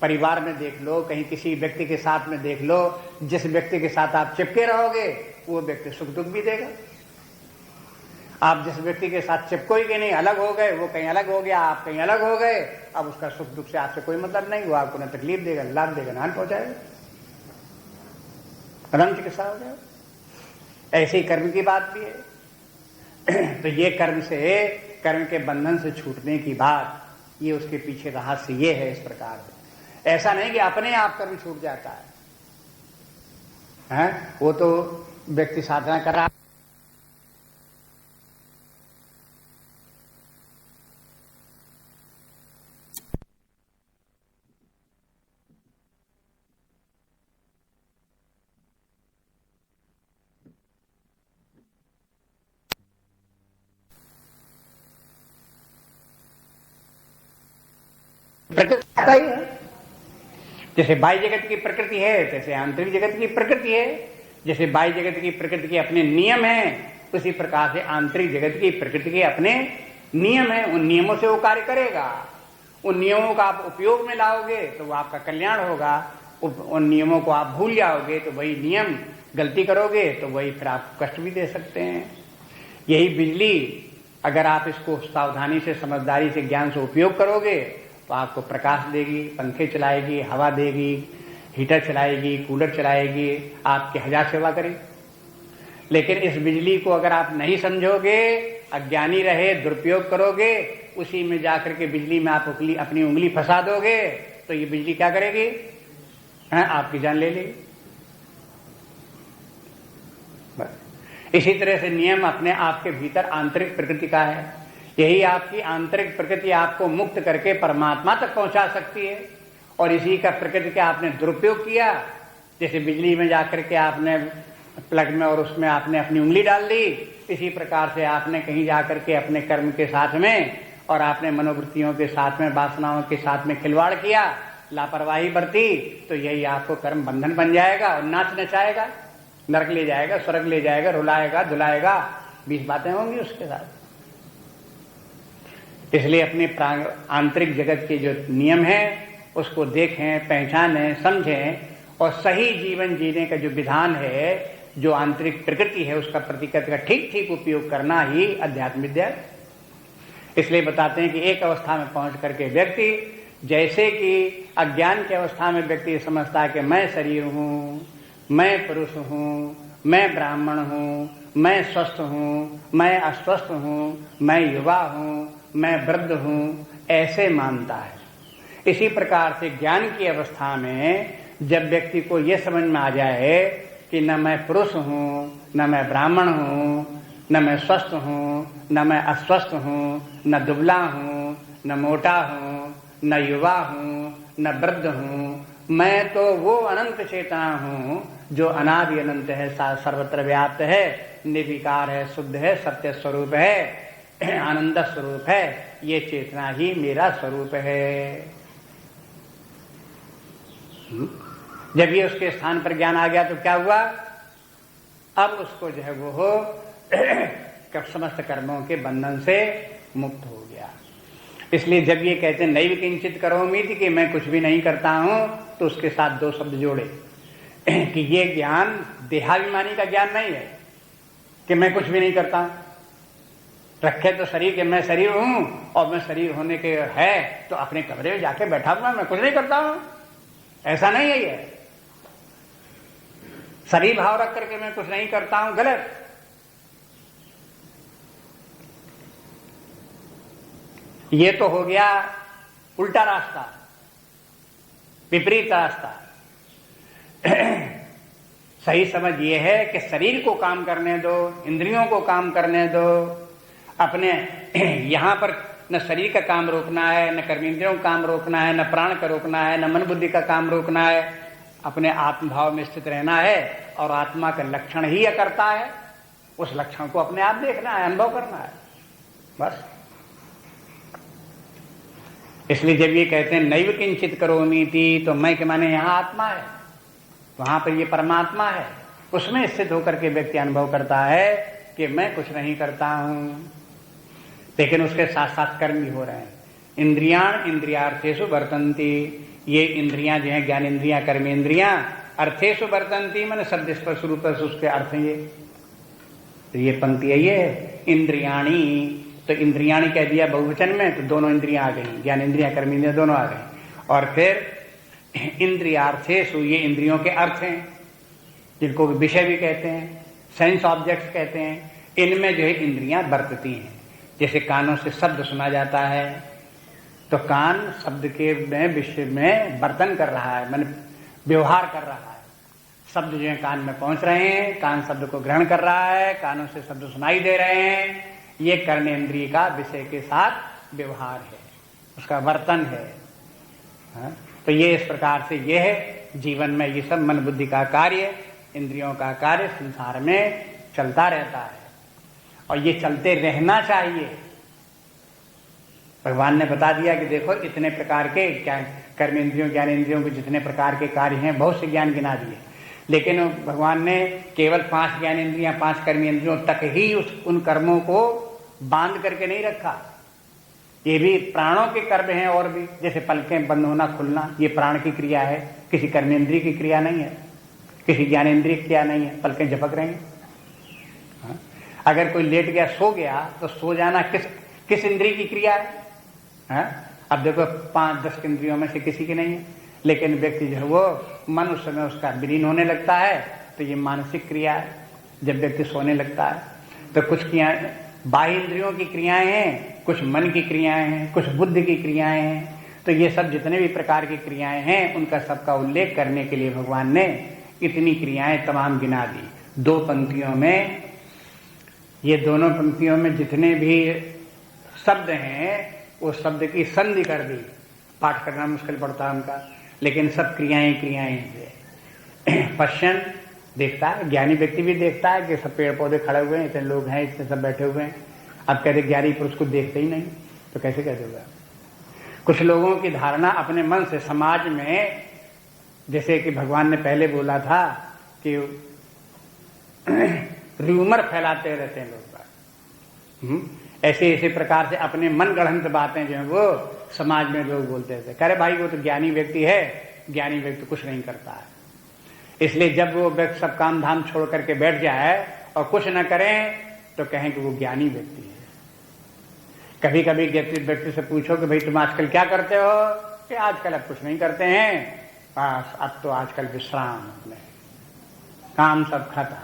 परिवार में देख लो, कहीं किसी व्यक्ति के साथ में देख लो, जिस व्यक्ति के साथ आप चिपके रहोगे वो व्यक्ति सुख दुख भी देगा। आप जिस व्यक्ति के साथ चिपकोगे नहीं, अलग हो गए, वो कहीं अलग हो गया, आप कहीं अलग हो गए, अब उसका सुख दुख से आपसे कोई मतलब नहीं, वो आपको न तकलीफ देगा, लाभ देगा, नान पहुंचाएगा, रंग चिकित्सा हो जाएगा। ऐसे ही कर्म की बात भी है। तो ये कर्म के बंधन से छूटने की बात, ये उसके पीछे रहस्य ये है। इस प्रकार से ऐसा नहीं कि अपने आप कर्म छूट जाता है, वो तो व्यक्ति साधना कर रहा, प्रकृति आता ही है। जैसे बाह्य जगत की प्रकृति है, तैसे आंतरिक जगत की प्रकृति है। जैसे बाह्य जगत की प्रकृति के अपने नियम हैं, उसी प्रकार से आंतरिक जगत की प्रकृति के अपने नियम हैं। उन नियमों से वो कार्य करेगा। उन नियमों का आप उपयोग में लाओगे तो वो आपका कल्याण होगा। उन नियमों को आप भूल जाओगे तो वही नियम, गलती करोगे तो वही फिर आप कष्ट भी दे सकते हैं। यही बिजली, अगर आप इसको सावधानी से, समझदारी से, ज्ञान से उपयोग करोगे तो आपको प्रकाश देगी, पंखे चलाएगी, हवा देगी, हीटर चलाएगी, कूलर चलाएगी, आपकी हजार सेवा करेगी। लेकिन इस बिजली को अगर आप नहीं समझोगे, अज्ञानी रहे, दुरुपयोग करोगे, उसी में जाकर के बिजली में आप अपनी उंगली फंसा दोगे तो ये बिजली क्या करेगी? आपकी जान ले लेगी। इसी तरह से नियम अपने आपके भीतर आंतरिक प्रकृति का है। यही आपकी आंतरिक प्रकृति आपको मुक्त करके परमात्मा तक पहुंचा सकती है। और इसी का प्रकृति का आपने दुरुपयोग किया, जैसे बिजली में जाकर के आपने प्लग में और उसमें आपने अपनी उंगली डाल दी, इसी प्रकार से आपने कहीं जाकर के अपने कर्म के साथ में और आपने मनोवृत्तियों के साथ में, वासनाओं के साथ में खिलवाड़ किया, लापरवाही बरती, तो यही आपको कर्म बंधन बन जाएगा और नाच नचाएगा, नरक ले जाएगा, स्वर्ग ले जाएगा, रुलाएगा, धुलाएगा, 20 बातें होंगी उसके साथ। इसलिए अपने आंतरिक जगत के जो नियम है उसको देखें, पहचानें, समझें और सही जीवन जीने का जो विधान है, जो आंतरिक प्रकृति है, उसका प्रतिकृत का ठीक ठीक उपयोग करना ही अध्यात्म विद्या है। इसलिए बताते हैं कि एक अवस्था में पहुंच करके व्यक्ति, जैसे कि अज्ञान की अवस्था में व्यक्ति समझता है कि मैं शरीर हूँ, मैं पुरुष हूँ, मैं ब्राह्मण हूँ, मैं स्वस्थ हूँ, मैं अस्वस्थ हूँ, मैं युवा हूँ, मैं वृद्ध हूँ, ऐसे मानता है। इसी प्रकार से ज्ञान की अवस्था में जब व्यक्ति को यह समझ में आ जाए कि न मैं पुरुष हूँ, न मैं ब्राह्मण हूँ, न मैं स्वस्थ हूँ, न मैं अस्वस्थ हूँ, न दुबला हूँ, न मोटा हूँ, न युवा हूँ, न वृद्ध हूँ, मैं तो वो अनंत चेतना हूँ जो अनादि अनंत है, सर्वत्र व्याप्त है, निर्विकार है, शुद्ध है, सत्य स्वरूप है, आनंद स्वरूप है। ये चेतना ही मेरा स्वरूप है। जब ये उसके स्थान पर ज्ञान आ गया तो क्या हुआ? अब उसको जो है वो समस्त कर्मों के बंधन से मुक्त हो गया। इसलिए जब ये कहते हैं नैव किंचित करोमीति, कि मैं कुछ भी नहीं करता हूं, तो उसके साथ 2 शब्द जोड़े कि ये ज्ञान देहाभिमानी का ज्ञान नहीं है कि मैं कुछ भी नहीं करता। रखे तो शरीर के मैं शरीर हूं और मैं शरीर होने के है तो अपने कमरे में जाके बैठा हुआ मैं कुछ नहीं करता हूं, ऐसा नहीं है। ये शरीर भाव रख करके मैं कुछ नहीं करता हूं, गलत। ये तो हो गया उल्टा रास्ता, विपरीत रास्ता। सही समझ ये है कि शरीर को काम करने दो, इंद्रियों को काम करने दो, अपने यहां पर न शरीर का काम रोकना है, न कर्मेंद्रियों का काम रोकना है, न प्राण का रोकना है, न मन बुद्धि का काम रोकना है, अपने आत्मभाव में स्थित रहना है और आत्मा का लक्षण ही करता है, उस लक्षण को अपने आप देखना है, अनुभव करना है, बस। इसलिए जब ये कहते हैं नैव किंचित करोमीति, तो मैं के माने यहाँ आत्मा है, वहां पर ये परमात्मा है, उसमें स्थित होकर के व्यक्ति अनुभव करता है कि मैं कुछ नहीं करता हूं, लेकिन उसके साथ साथ कर्म भी हो रहे हैं। इंद्रियाण इंद्रियार्थेषु वर्तन्ति, ये इंद्रियां जो है ज्ञान इंद्रियां कर्म इंद्रियां अर्थेषु वर्तन्ति, मैंने शब्द स्पर्श रूप से उसके अर्थ है ये। तो ये पंक्ति है ये इंद्रियाणी, तो इंद्रियाणी कह दिया बहुवचन में, तो दोनों इंद्रियां आ गई, ज्ञान इंद्रियां कर्म इंद्रियां दोनों आ गई। और फिर इंद्रियार्थेषु, ये इंद्रियों के अर्थ हैं, जिनको विषय भी कहते हैं, सेंस ऑब्जेक्ट्स कहते हैं, इनमें जो है इंद्रियां बरतती हैं। जैसे कानों से शब्द सुना जाता है, तो कान शब्द के विषय में बर्तन कर रहा है, मैंने व्यवहार कर रहा है। शब्द जो है कान में पहुंच रहे हैं, कान शब्द को ग्रहण कर रहा है, कानों से शब्द सुनाई दे रहे हैं, ये कर्मेंद्रिय का विषय के साथ व्यवहार है, उसका वर्तन है। हाँ? तो ये इस प्रकार से ये है जीवन में, ये सब मन बुद्धि का कार्य, इंद्रियों का कार्य संसार में चलता रहता है, और ये चलते रहना चाहिए। भगवान ने बता दिया कि देखो इतने प्रकार के कर्म इंद्रियों ज्ञान इंद्रियों के जितने प्रकार के कार्य हैं, बहुत से ज्ञान गिना दिए, लेकिन भगवान ने केवल 5 ज्ञान इंद्रियां 5 कर्म इंद्रियों तक ही उन कर्मों को बांध करके नहीं रखा। ये भी प्राणों के कर्म हैं, और भी जैसे पलकें बंद होना खुलना, ये प्राण की क्रिया है, किसी कर्मेंद्रिय की क्रिया नहीं है, किसी ज्ञानेन्द्रिय की क्रिया नहीं है, पलकें झपक रही हैं। अगर कोई लेट गया सो गया, तो सो जाना किस इंद्रिय की क्रिया है? अब देखो 5-10 इंद्रियों में से किसी की नहीं है, लेकिन व्यक्ति जो है वो मन उस समय उसका विलीन होने लगता है, तो ये मानसिक क्रिया है। जब व्यक्ति सोने लगता है तो कुछ क्रियाएं बाह्य इंद्रियों की क्रियाएं हैं, कुछ मन की क्रियाएं हैं, कुछ बुद्धि की क्रियाएं हैं। तो ये सब जितने भी प्रकार की क्रियाएं हैं, उनका सबका उल्लेख करने के लिए भगवान ने इतनी क्रियाएं तमाम गिना दी 2 पंक्तियों में। ये दोनों पंक्तियों में जितने भी शब्द हैं, वो शब्द की संधि कर दी। पाठ करना मुश्किल पड़ता है उनका, लेकिन सब क्रियाएं क्रियाएं। पश्चिम देखता है, ज्ञानी व्यक्ति भी देखता है कि सब पेड़ पौधे खड़े हुए हैं, इतने लोग हैं, इतने सब बैठे हुए हैं। अब कहते ज्ञानी पुरुष को देखते ही नहीं, तो कैसे कह देगा? कुछ लोगों की धारणा अपने मन से समाज में, जैसे कि भगवान ने पहले बोला था कि र्यूमर फैलाते रहते हैं लोग, ऐसे ऐसे प्रकार से अपने मन गढ़ंत बातें जो है वो समाज में लोग बोलते थे। कह रहे भाई वो तो ज्ञानी व्यक्ति है, ज्ञानी व्यक्ति कुछ नहीं करता है। इसलिए जब वो व्यक्ति सब काम धाम छोड़ करके बैठ जाए और कुछ न करें, तो कहें कि वो ज्ञानी व्यक्ति है। कभी कभी व्यक्ति से पूछो कि भाई तुम आजकल क्या करते हो? कि आजकल अब कुछ नहीं करते हैं, बस अब तो आजकल विश्राम में, काम सब खत्म।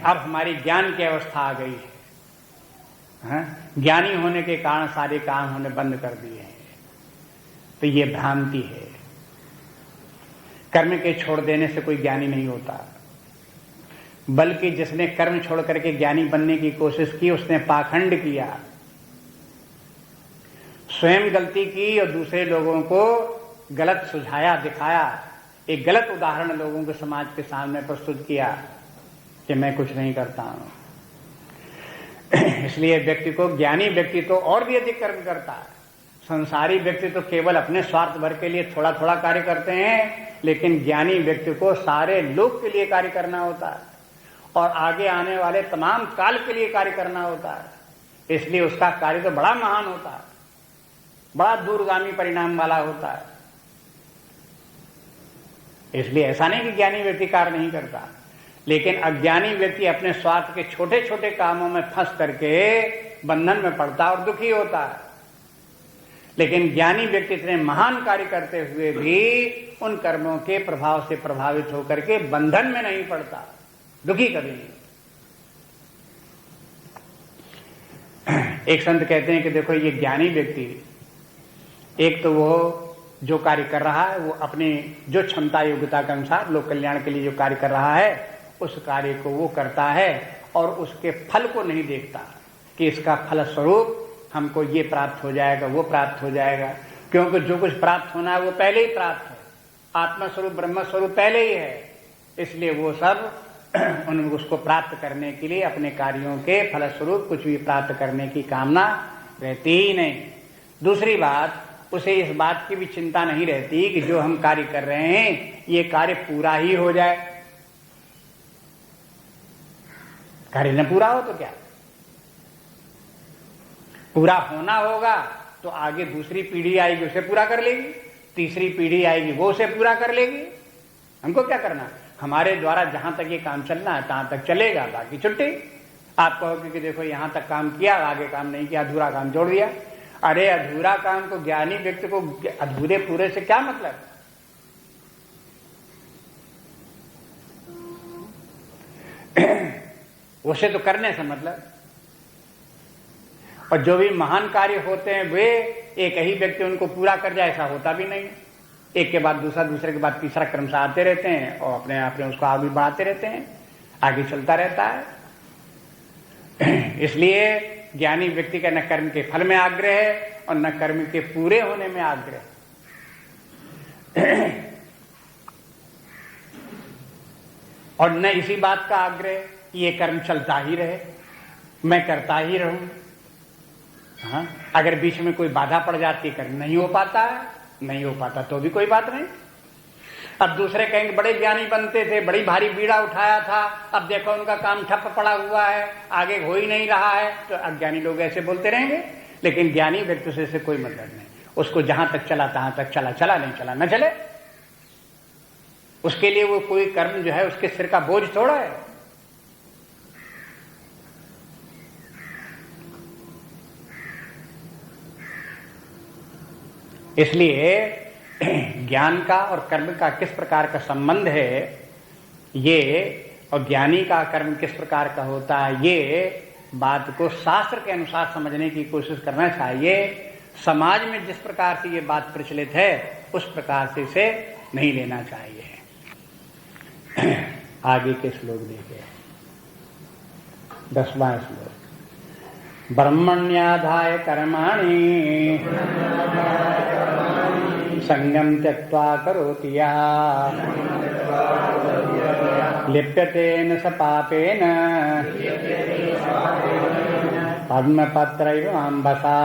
अब हमारी ज्ञान की अवस्था आ गई है, ज्ञानी होने के कारण सारे काम हमने बंद कर दिए हैं। तो ये भ्रांति है। कर्म के छोड़ देने से कोई ज्ञानी नहीं होता, बल्कि जिसने कर्म छोड़ करके ज्ञानी बनने की कोशिश की, उसने पाखंड किया, स्वयं गलती की और दूसरे लोगों को गलत सुझाया, दिखाया। एक गलत उदाहरण लोगों के समाज के सामने प्रस्तुत किया कि मैं कुछ नहीं करता हूं। इसलिए व्यक्ति को, ज्ञानी व्यक्ति तो और भी अधिक कर्म करता है। संसारी व्यक्ति तो केवल अपने स्वार्थ भर के लिए थोड़ा थोड़ा कार्य करते हैं, लेकिन ज्ञानी व्यक्ति को सारे लोक के लिए कार्य करना होता है और आगे आने वाले तमाम काल के लिए कार्य करना होता है। इसलिए उसका कार्य तो बड़ा महान होता है, बड़ा दूरगामी परिणाम वाला होता है। इसलिए ऐसा नहीं कि ज्ञानी व्यक्ति कार्य नहीं करता, लेकिन अज्ञानी व्यक्ति अपने स्वार्थ के छोटे छोटे कामों में फंस करके बंधन में पड़ता और दुखी होता है। लेकिन ज्ञानी व्यक्ति इतने महान कार्य करते हुए भी उन कर्मों के प्रभाव से प्रभावित होकर के बंधन में नहीं पड़ता, दुखी कभी नहीं। एक संत कहते हैं कि देखो ये ज्ञानी व्यक्ति, एक तो वो जो कार्य कर रहा है वो अपनी जो क्षमता योग्यता के अनुसार लोक कल्याण के लिए जो कार्य कर रहा है, उस कार्य को वो करता है और उसके फल को नहीं देखता कि इसका फल स्वरूप हमको ये प्राप्त हो जाएगा, वो प्राप्त हो जाएगा। क्योंकि जो कुछ प्राप्त होना है वो पहले ही प्राप्त है, आत्मा स्वरूप ब्रह्म स्वरूप पहले ही है। इसलिए वो सब उसको प्राप्त करने के लिए अपने कार्यों के फलस्वरूप कुछ भी प्राप्त करने की कामना रहती ही नहीं। दूसरी बात, उसे इस बात की भी चिंता नहीं रहती कि जो हम कार्य कर रहे हैं ये कार्य पूरा ही हो जाए। कार्य न पूरा हो तो क्या, पूरा होना होगा तो आगे दूसरी पीढ़ी आएगी उसे पूरा कर लेगी, तीसरी पीढ़ी आएगी वो उसे पूरा कर लेगी। हमको क्या करना, हमारे द्वारा जहां तक ये काम चलना है तहां तक चलेगा, बाकी छुट्टी। आप कहोगे कि देखो यहां तक काम किया, आगे काम नहीं किया, अधूरा काम जोड़ दिया। अरे अधूरा काम को, ज्ञानी व्यक्ति को अधूरे पूरे से क्या मतलब। उसे तो करने से मतलब। और जो भी महान कार्य होते हैं वे एक ही व्यक्ति उनको पूरा कर जाए ऐसा होता भी नहीं। एक के बाद दूसरा, दूसरे के बाद तीसरा क्रम से आते रहते हैं और अपने अपने उसको आगे बढ़ाते रहते हैं, आगे चलता रहता है। इसलिए ज्ञानी व्यक्ति का न कर्म के फल में आग्रह है और न कर्म के पूरे होने में आग्रह। और न इसी बात का आग्रह कि ये कर्म चलता ही रहे, मैं करता ही रहूं। हाँ, अगर बीच में कोई बाधा पड़ जाती, कर्म नहीं हो पाता है, नहीं हो पाता तो भी कोई बात नहीं। अब दूसरे कहेंगे बड़े ज्ञानी बनते थे, बड़ी भारी बीड़ा उठाया था, अब देखो उनका काम ठप पड़ा हुआ है, आगे हो ही नहीं रहा है, तो अज्ञानी लोग ऐसे बोलते रहेंगे। लेकिन ज्ञानी व्यक्ति से कोई मतलब नहीं, उसको जहां तक चला तहां तक चला, चला नहीं चला न चले, उसके लिए वो कोई कर्म जो है उसके सिर का बोझ थोड़ा है। इसलिए ज्ञान का और कर्म का किस प्रकार का संबंध है ये, और ज्ञानी का कर्म किस प्रकार का होता है, ये बात को शास्त्र के अनुसार समझने की कोशिश करना चाहिए। समाज में जिस प्रकार से ये बात प्रचलित है उस प्रकार से इसे नहीं लेना चाहिए। आगे के श्लोक देखिए, 10वां श्लोक। ब्रह्मण्याधाय कर्माणि संगम त्यक्त्वा करोति यः लिप्यतेन स पापेन पद्मपत्रैव अम्बसा।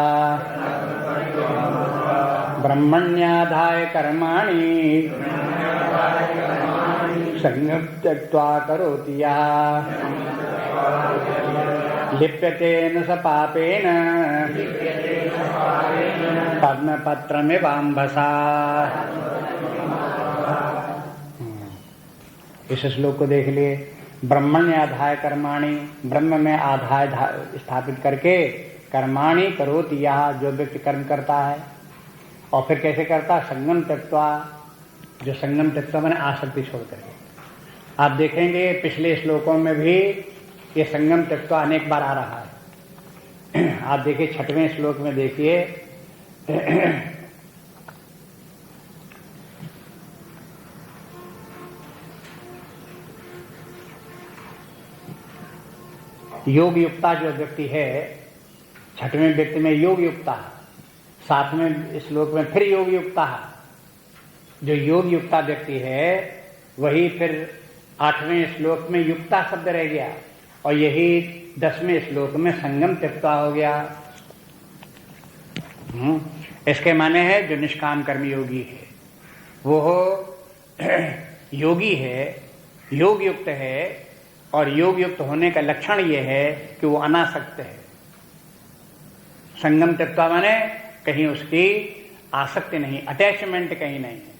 ब्रह्मण्याधाय कर्माणि संगम त्यक्त्वा करोति यः लिप्यतेन स पापेन पद्मपत्रमिव अम्बसा। इस श्लोक को देख लिए। ब्रह्मण्याधाय कर्माणि, ब्रह्म में आधाय स्थापित करके, कर्माणि करोति यः, जो व्यक्ति कर्म करता है। और फिर कैसे करता है, संगम त्यक्त्वा, जो संगम त्यक्त्वा मैंने आसक्ति छोड़ करके। आप देखेंगे पिछले श्लोकों में भी ये संगम त्यक्त्वा अनेक बार आ रहा है। आप देखिए 6वें श्लोक में देखिए, योग युक्ता जो व्यक्ति है, 6वें व्यक्ति में योग युक्ता, 7वें श्लोक में फिर योग युक्ता। जो योग युक्ता व्यक्ति है वही फिर 8वें श्लोक में युक्ता शब्द रह गया, और यही 10वें श्लोक में संगम त्यक्त्वा हो गया। इसके माने है जो निष्काम कर्मी योगी है वो योगी है, योग युक्त है, और योग युक्त होने का लक्षण ये है कि वो अनासक्त है। संगम त्यक्त्वा माने कहीं उसकी आसक्ति नहीं, अटैचमेंट कहीं नहीं है।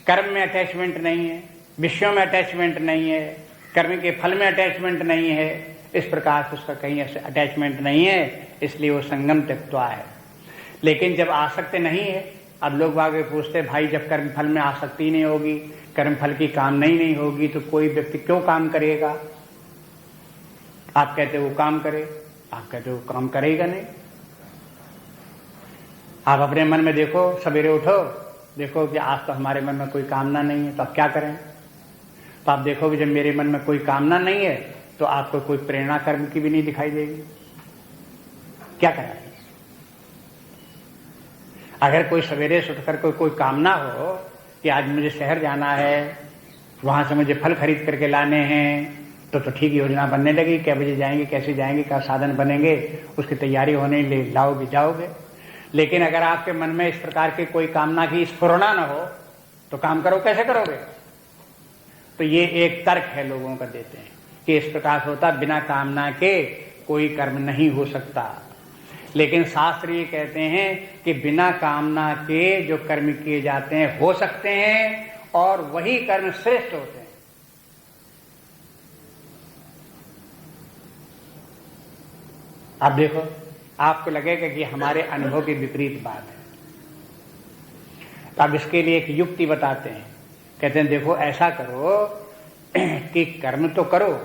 कर्म में अटैचमेंट नहीं है, विषयों में अटैचमेंट नहीं है, कर्म के फल में अटैचमेंट नहीं है, इस प्रकार से उसका कहीं ऐसे अटैचमेंट नहीं है, इसलिए वो संगम त्यक्त्वा है। लेकिन जब आसक्ति नहीं है, अब लोग आगे पूछते भाई जब कर्म फल में आसक्ति नहीं होगी, कर्म फल की कामना ही नहीं होगी, तो कोई व्यक्ति क्यों काम करेगा। आप कहते वो काम करे, आप कहते वो काम करेगा नहीं। आप अपने मन में देखो, सवेरे उठो, देखो कि आज तो हमारे मन में कोई कामना नहीं है, तो आप क्या करें। तो आप देखोगे जब मेरे मन में कोई कामना नहीं है तो आपको कोई प्रेरणा कर्म की भी नहीं दिखाई देगी। क्या करें। अगर कोई सवेरे से उठकर कोई कामना हो कि आज मुझे शहर जाना है, वहां से मुझे फल खरीद करके लाने हैं, तो ठीक योजना बनने लगी, कै बजे जाएंगे, कैसे जाएंगे, क्या साधन बनेंगे, उसकी तैयारी होने ले लाओगे जाओगे। लेकिन अगर आपके मन में इस प्रकार की कोई कामना की स्फुरणा न हो तो काम करो कैसे करोगे? तो ये एक तर्क है लोगों का देते हैं कि इस प्रकार होता, बिना कामना के कोई कर्म नहीं हो सकता। लेकिन शास्त्र ये कहते हैं कि बिना कामना के जो कर्म किए जाते हैं हो सकते हैं और वही कर्म श्रेष्ठ होते हैं। अब देखो, आपको लगेगा कि हमारे अनुभव के विपरीत बात है, तो अब इसके लिए एक युक्ति बताते हैं। कहते हैं देखो ऐसा करो कि कर्म तो करो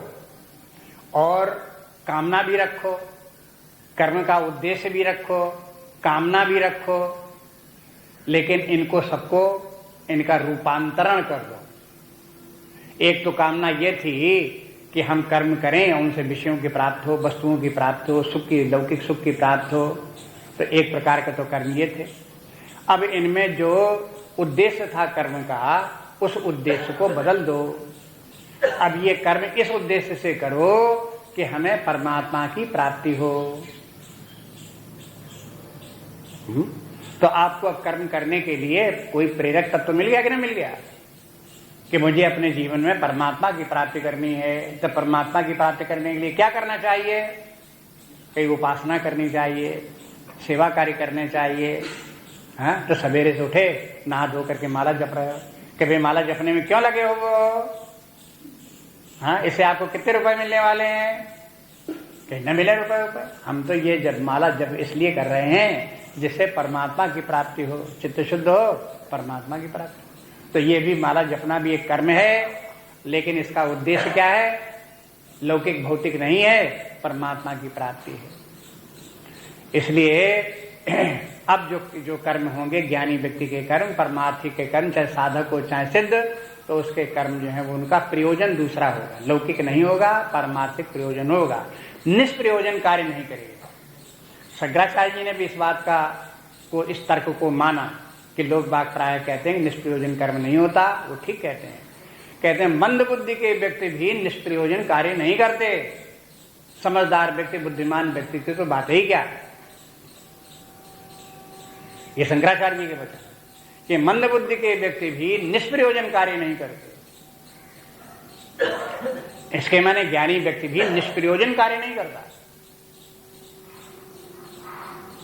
और कामना भी रखो, कर्म का उद्देश्य भी रखो, कामना भी रखो, लेकिन इनको सबको इनका रूपांतरण कर दो। एक तो कामना ये थी कि हम कर्म करें और उनसे विषयों की प्राप्त हो, वस्तुओं की प्राप्त हो, सुख की, लौकिक सुख की प्राप्त हो, तो एक प्रकार का तो कर्म ये थे। अब इनमें जो उद्देश्य था कर्म का, उस उद्देश्य को बदल दो। अब ये कर्म इस उद्देश्य से करो कि हमें परमात्मा की प्राप्ति हो। तो आपको अब कर्म करने के लिए कोई प्रेरक तत्व मिल गया कि नहीं मिल गया कि मुझे अपने जीवन में परमात्मा की प्राप्ति करनी है। तो परमात्मा की प्राप्ति करने के लिए क्या करना चाहिए? कई उपासना करनी चाहिए, सेवा कार्य करने चाहिए। हाँ, तो सवेरे से उठे, नहा धो करके माला जप रहे हो, कि भाई माला जपने में क्यों लगे हो वो? हाँ, इससे आपको कितने रुपए मिलने वाले हैं? कहीं न मिले रुपए। हम तो ये जब माला जप इसलिए कर रहे हैं जिससे परमात्मा की प्राप्ति हो, चित्त शुद्ध हो, परमात्मा की प्राप्ति। तो ये भी माला जपना भी एक कर्म है, लेकिन इसका उद्देश्य क्या है? लौकिक भौतिक नहीं है, परमात्मा की प्राप्ति है। इसलिए अब जो कर्म होंगे ज्ञानी व्यक्ति के कर्म, परमार्थी के कर्म, चाहे साधक हो चाहे सिद्ध, तो उसके कर्म जो है वो उनका प्रयोजन दूसरा होगा, लौकिक नहीं होगा, परमार्थिक प्रयोजन होगा, निष्प्रयोजन कार्य नहीं करेगा। शंकराचार्य जी ने भी इस बात को इस तर्क को माना कि लोग बाग प्राय कहते हैं निष्प्रयोजन कर्म नहीं होता, वो ठीक कहते हैं। कहते हैं मंद बुद्धि के व्यक्ति भी निष्प्रयोजन कार्य नहीं करते, समझदार व्यक्ति, बुद्धिमान व्यक्ति की तो बात ही क्या। ये शंकराचार्य जी के वचन कि मंद बुद्धि के व्यक्ति भी निष्प्रयोजन कार्य नहीं करते। इसके माने ज्ञानी व्यक्ति भी निष्प्रयोजन कार्य नहीं करता।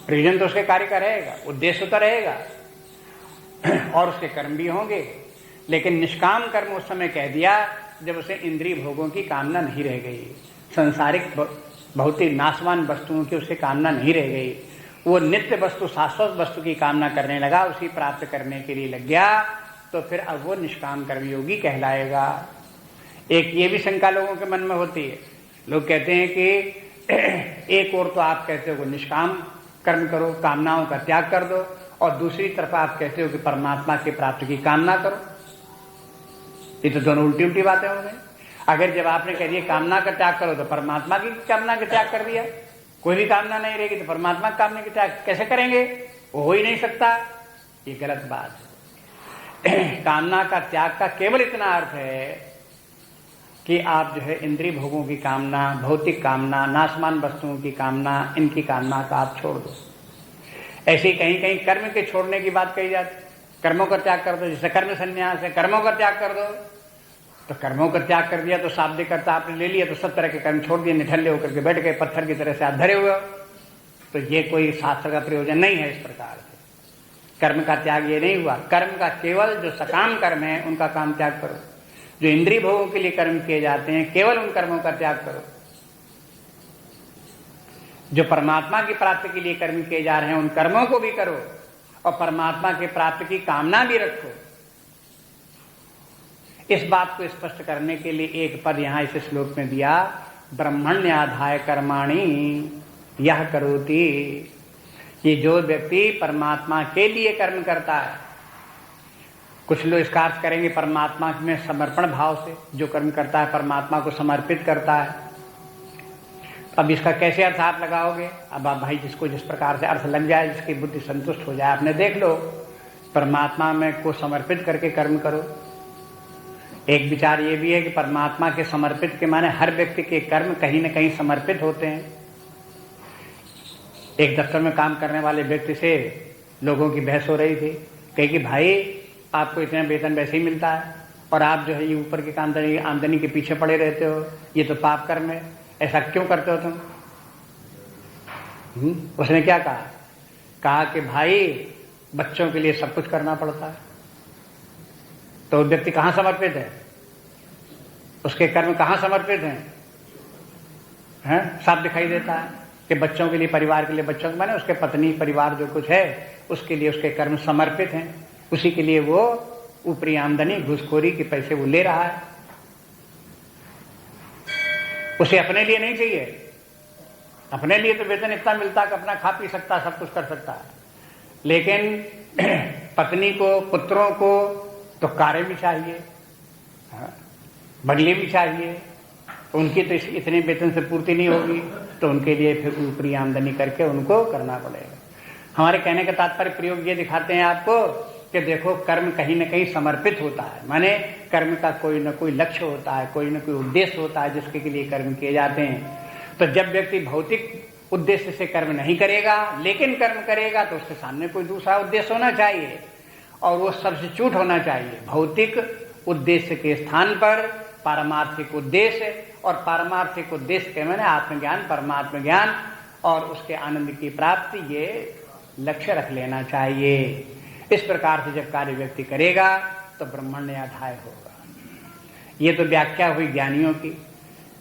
प्रयोजन तो उसके कार्य का रहेगा, उद्देश्य तो रहेगा और उसके कर्म भी होंगे, लेकिन निष्काम कर्म उस समय कह दिया जब उसे इंद्रिय भोगों की कामना नहीं रह गई, संसारिक भौतिक नाशवान वस्तुओं की उसे कामना नहीं रह गई, वो नित्य वस्तु, शाश्वत वस्तु की कामना करने लगा, उसी प्राप्त करने के लिए लग गया, तो फिर अब वो निष्काम कर्मयोगी कहलाएगा। एक ये भी शंका लोगों के मन में होती है, लोग कहते हैं कि एक और तो आप कहते हो निष्काम कर्म करो, कामनाओं का त्याग कर दो, और दूसरी तरफ आप कहते हो कि परमात्मा की प्राप्ति की कामना करो। ये तो दोनों उल्टी उल्टी बातें हो गई। अगर जब आपने कह दिया कामना का त्याग करो तो परमात्मा की कामना का त्याग कर दिया, कोई भी कामना नहीं रहेगी तो परमात्मा की कामना का त्याग कैसे करेंगे? वो हो ही नहीं सकता। ये गलत बात है। कामना का त्याग का केवल इतना अर्थ है कि आप जो है इंद्रिय भोगों की कामना, भौतिक कामना, नाशवान वस्तुओं की कामना, इनकी कामना का आप छोड़ दो। ऐसे ही कहीं कहीं कर्म के छोड़ने की बात कही जाती, कर्मों का त्याग कर दो, जैसे कर्म संन्यास है, कर्मों का त्याग कर दो। तो कर्मों का त्याग कर दिया तो शाब्दिक अर्थ आपने ले लिया, तो सब तरह के कर्म छोड़ दिए, निठल्ले होकर के बैठ गए, पत्थर की तरह से आप धरे हुए हो। तो ये कोई शास्त्र का प्रयोजन नहीं है। इस प्रकार से कर्म का त्याग ये नहीं हुआ। कर्म का केवल जो सकाम कर्म है उनका काम त्याग करो, जो इंद्रिय भोगों के लिए कर्म किए जाते हैं केवल उन कर्मों का त्याग करो, जो परमात्मा की प्राप्ति के लिए कर्म किए जा रहे हैं उन कर्मों को भी करो, और परमात्मा की प्राप्ति की कामना भी रखो। इस बात को स्पष्ट करने के लिए एक पद यहां इस श्लोक में दिया, ब्रह्मण्याधाय कर्माणि यह करोति। ये जो व्यक्ति परमात्मा के लिए कर्म करता है, कुछ लोग इसका अर्थ करेंगे परमात्मा में समर्पण भाव से जो कर्म करता है, परमात्मा को समर्पित करता है। अब इसका कैसे अर्थ आप लगाओगे? अब आप भाई जिसको जिस प्रकार से अर्थ लग जाए, जिसकी बुद्धि संतुष्ट हो जाए, आपने देख लो, परमात्मा में को समर्पित करके कर्म करो। एक विचार ये भी है कि परमात्मा के समर्पित के माने हर व्यक्ति के कर्म कहीं न कहीं समर्पित होते हैं। एक दफ्तर में काम करने वाले व्यक्ति से लोगों की बहस हो रही थी, कही कि भाई आपको इतना वेतन वैसे ही मिलता है और आप जो है ये ऊपर की आमदनी के पीछे पड़े रहते हो, ये तो पाप कर्म है, ऐसा क्यों करते हो तुम? उसने क्या कहा कि भाई बच्चों के लिए सब कुछ करना पड़ता है। तो व्यक्ति कहां समर्पित है? उसके कर्म कहां समर्पित हैं? साफ दिखाई देता है कि बच्चों के लिए, परिवार के लिए, बच्चों के माने उसके पत्नी परिवार जो कुछ है उसके लिए उसके कर्म समर्पित हैं। उसी के लिए वो ऊपरी आमदनी, घूसखोरी के पैसे वो ले रहा है। उसे अपने लिए नहीं चाहिए। अपने लिए तो वेतन इतना मिलता कि अपना खा पी सकता, सब कुछ कर सकता है, लेकिन पत्नी को, पुत्रों को तो कारें भी चाहिए, बंगले भी चाहिए। उनकी तो इतने वेतन से पूर्ति नहीं होगी, तो उनके लिए फिर ऊपरी आमदनी करके उनको करना पड़ेगा। हमारे कहने का तात्पर्य प्रयोग ये दिखाते हैं आपको कि देखो कर्म कहीं न कहीं समर्पित होता है, माने कर्म का कोई न कोई लक्ष्य होता है, कोई न कोई उद्देश्य होता है जिसके लिए कर्म किए जाते हैं। तो जब व्यक्ति भौतिक उद्देश्य से कर्म नहीं करेगा लेकिन कर्म करेगा तो उसके सामने कोई दूसरा उद्देश्य होना चाहिए और वो सब्स्टिट्यूट होना चाहिए। भौतिक उद्देश्य के स्थान पर पारमार्थिक उद्देश्य, और पारमार्थिक उद्देश्य के माने आत्मज्ञान, परमात्म ज्ञान और उसके आनंद की प्राप्ति, ये लक्ष्य रख लेना चाहिए। इस प्रकार से जब कार्य व्यक्ति करेगा तो ब्रह्मण्याध्याय होगा। ये तो व्याख्या हुई ज्ञानियों की।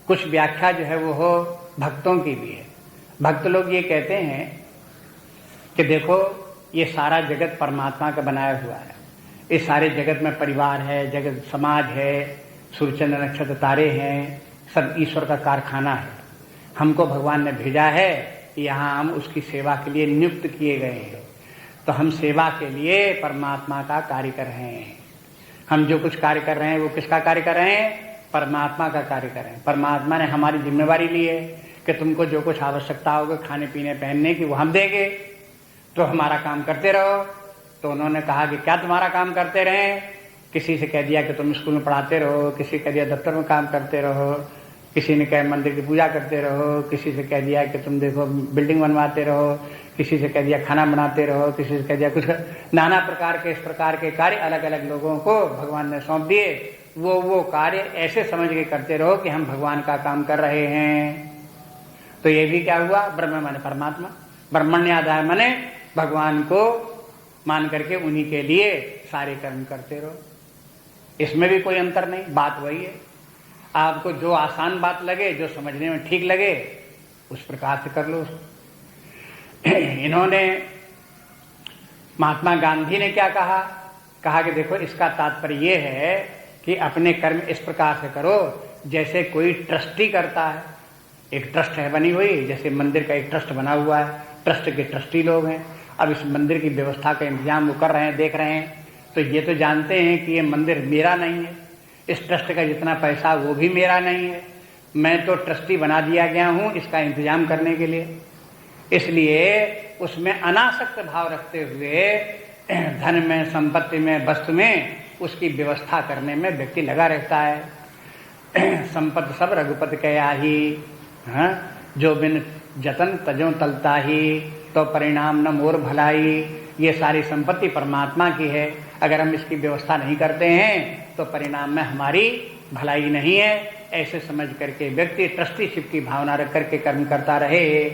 कुछ व्याख्या जो है वो हो भक्तों की भी है। भक्त लोग ये कहते हैं कि देखो ये सारा जगत परमात्मा का बनाया हुआ है। इस सारे जगत में परिवार है, जगत समाज है, सूर्यचंद्र नक्षत्र तारे हैं, सब ईश्वर का कारखाना है। हमको भगवान ने भेजा है, यहाँ हम उसकी सेवा के लिए नियुक्त किए गए हैं। तो हम सेवा के लिए परमात्मा का कार्य कर रहे हैं। हम जो कुछ कार्य कर रहे हैं वो किसका कार्य कर रहे हैं? परमात्मा का कार्य कर रहे हैं। परमात्मा ने हमारी जिम्मेवारी ली है कि तुमको जो कुछ आवश्यकता होगी खाने पीने पहनने की वो हम देंगे, तो हमारा काम करते रहो। तो उन्होंने कहा कि क्या तुम्हारा काम करते रहें? किसी से कह दिया कि तुम स्कूल में पढ़ाते रहो, किसी कह दिया दफ्तर में काम करते रहो, किसी ने कहा मंदिर की पूजा करते रहो, किसी से कह दिया कि तुम देखो बिल्डिंग बनवाते रहो, किसी से कह दिया खाना बनाते रहो, किसी से कह दिया कुछ, नाना प्रकार के इस प्रकार के कार्य अलग अलग लोगों को भगवान ने सौंप दिए। वो कार्य ऐसे समझ के करते रहो कि हम भगवान का काम कर रहे हैं। तो ये भी क्या हुआ? ब्रह्म माने परमात्मा, ब्रह्मण्याध्याय माने भगवान को मान करके उन्हीं के लिए सारे कर्म करते रहो। इसमें भी कोई अंतर नहीं, बात वही है। आपको जो आसान बात लगे, जो समझने में ठीक लगे, उस प्रकार से कर लो उसको। इन्होंने, महात्मा गांधी ने क्या कहा कि देखो इसका तात्पर्य ये है कि अपने कर्म इस प्रकार से करो जैसे कोई ट्रस्टी करता है। एक ट्रस्ट है बनी हुई, जैसे मंदिर का एक ट्रस्ट बना हुआ है, ट्रस्ट के ट्रस्टी लोग हैं। अब इस मंदिर की व्यवस्था का इंतजाम वो कर रहे हैं, देख रहे हैं, तो ये तो जानते हैं कि ये मंदिर मेरा नहीं है, इस ट्रस्ट का जितना पैसा वो भी मेरा नहीं है, मैं तो ट्रस्टी बना दिया गया हूं इसका इंतजाम करने के लिए। इसलिए उसमें अनासक्त भाव रखते हुए धन में, संपत्ति में, वस्तु में उसकी व्यवस्था करने में व्यक्ति लगा रहता है। संपत्ति सब रघुपति कया ही, जो बिन जतन तजो तलता ही, तो परिणाम न मोर भलाई। ये सारी संपत्ति परमात्मा की है, अगर हम इसकी व्यवस्था नहीं करते हैं तो परिणाम में हमारी भलाई नहीं है। ऐसे समझ करके व्यक्ति ट्रस्टीशिप की भावना रख करके कर्म करता रहे।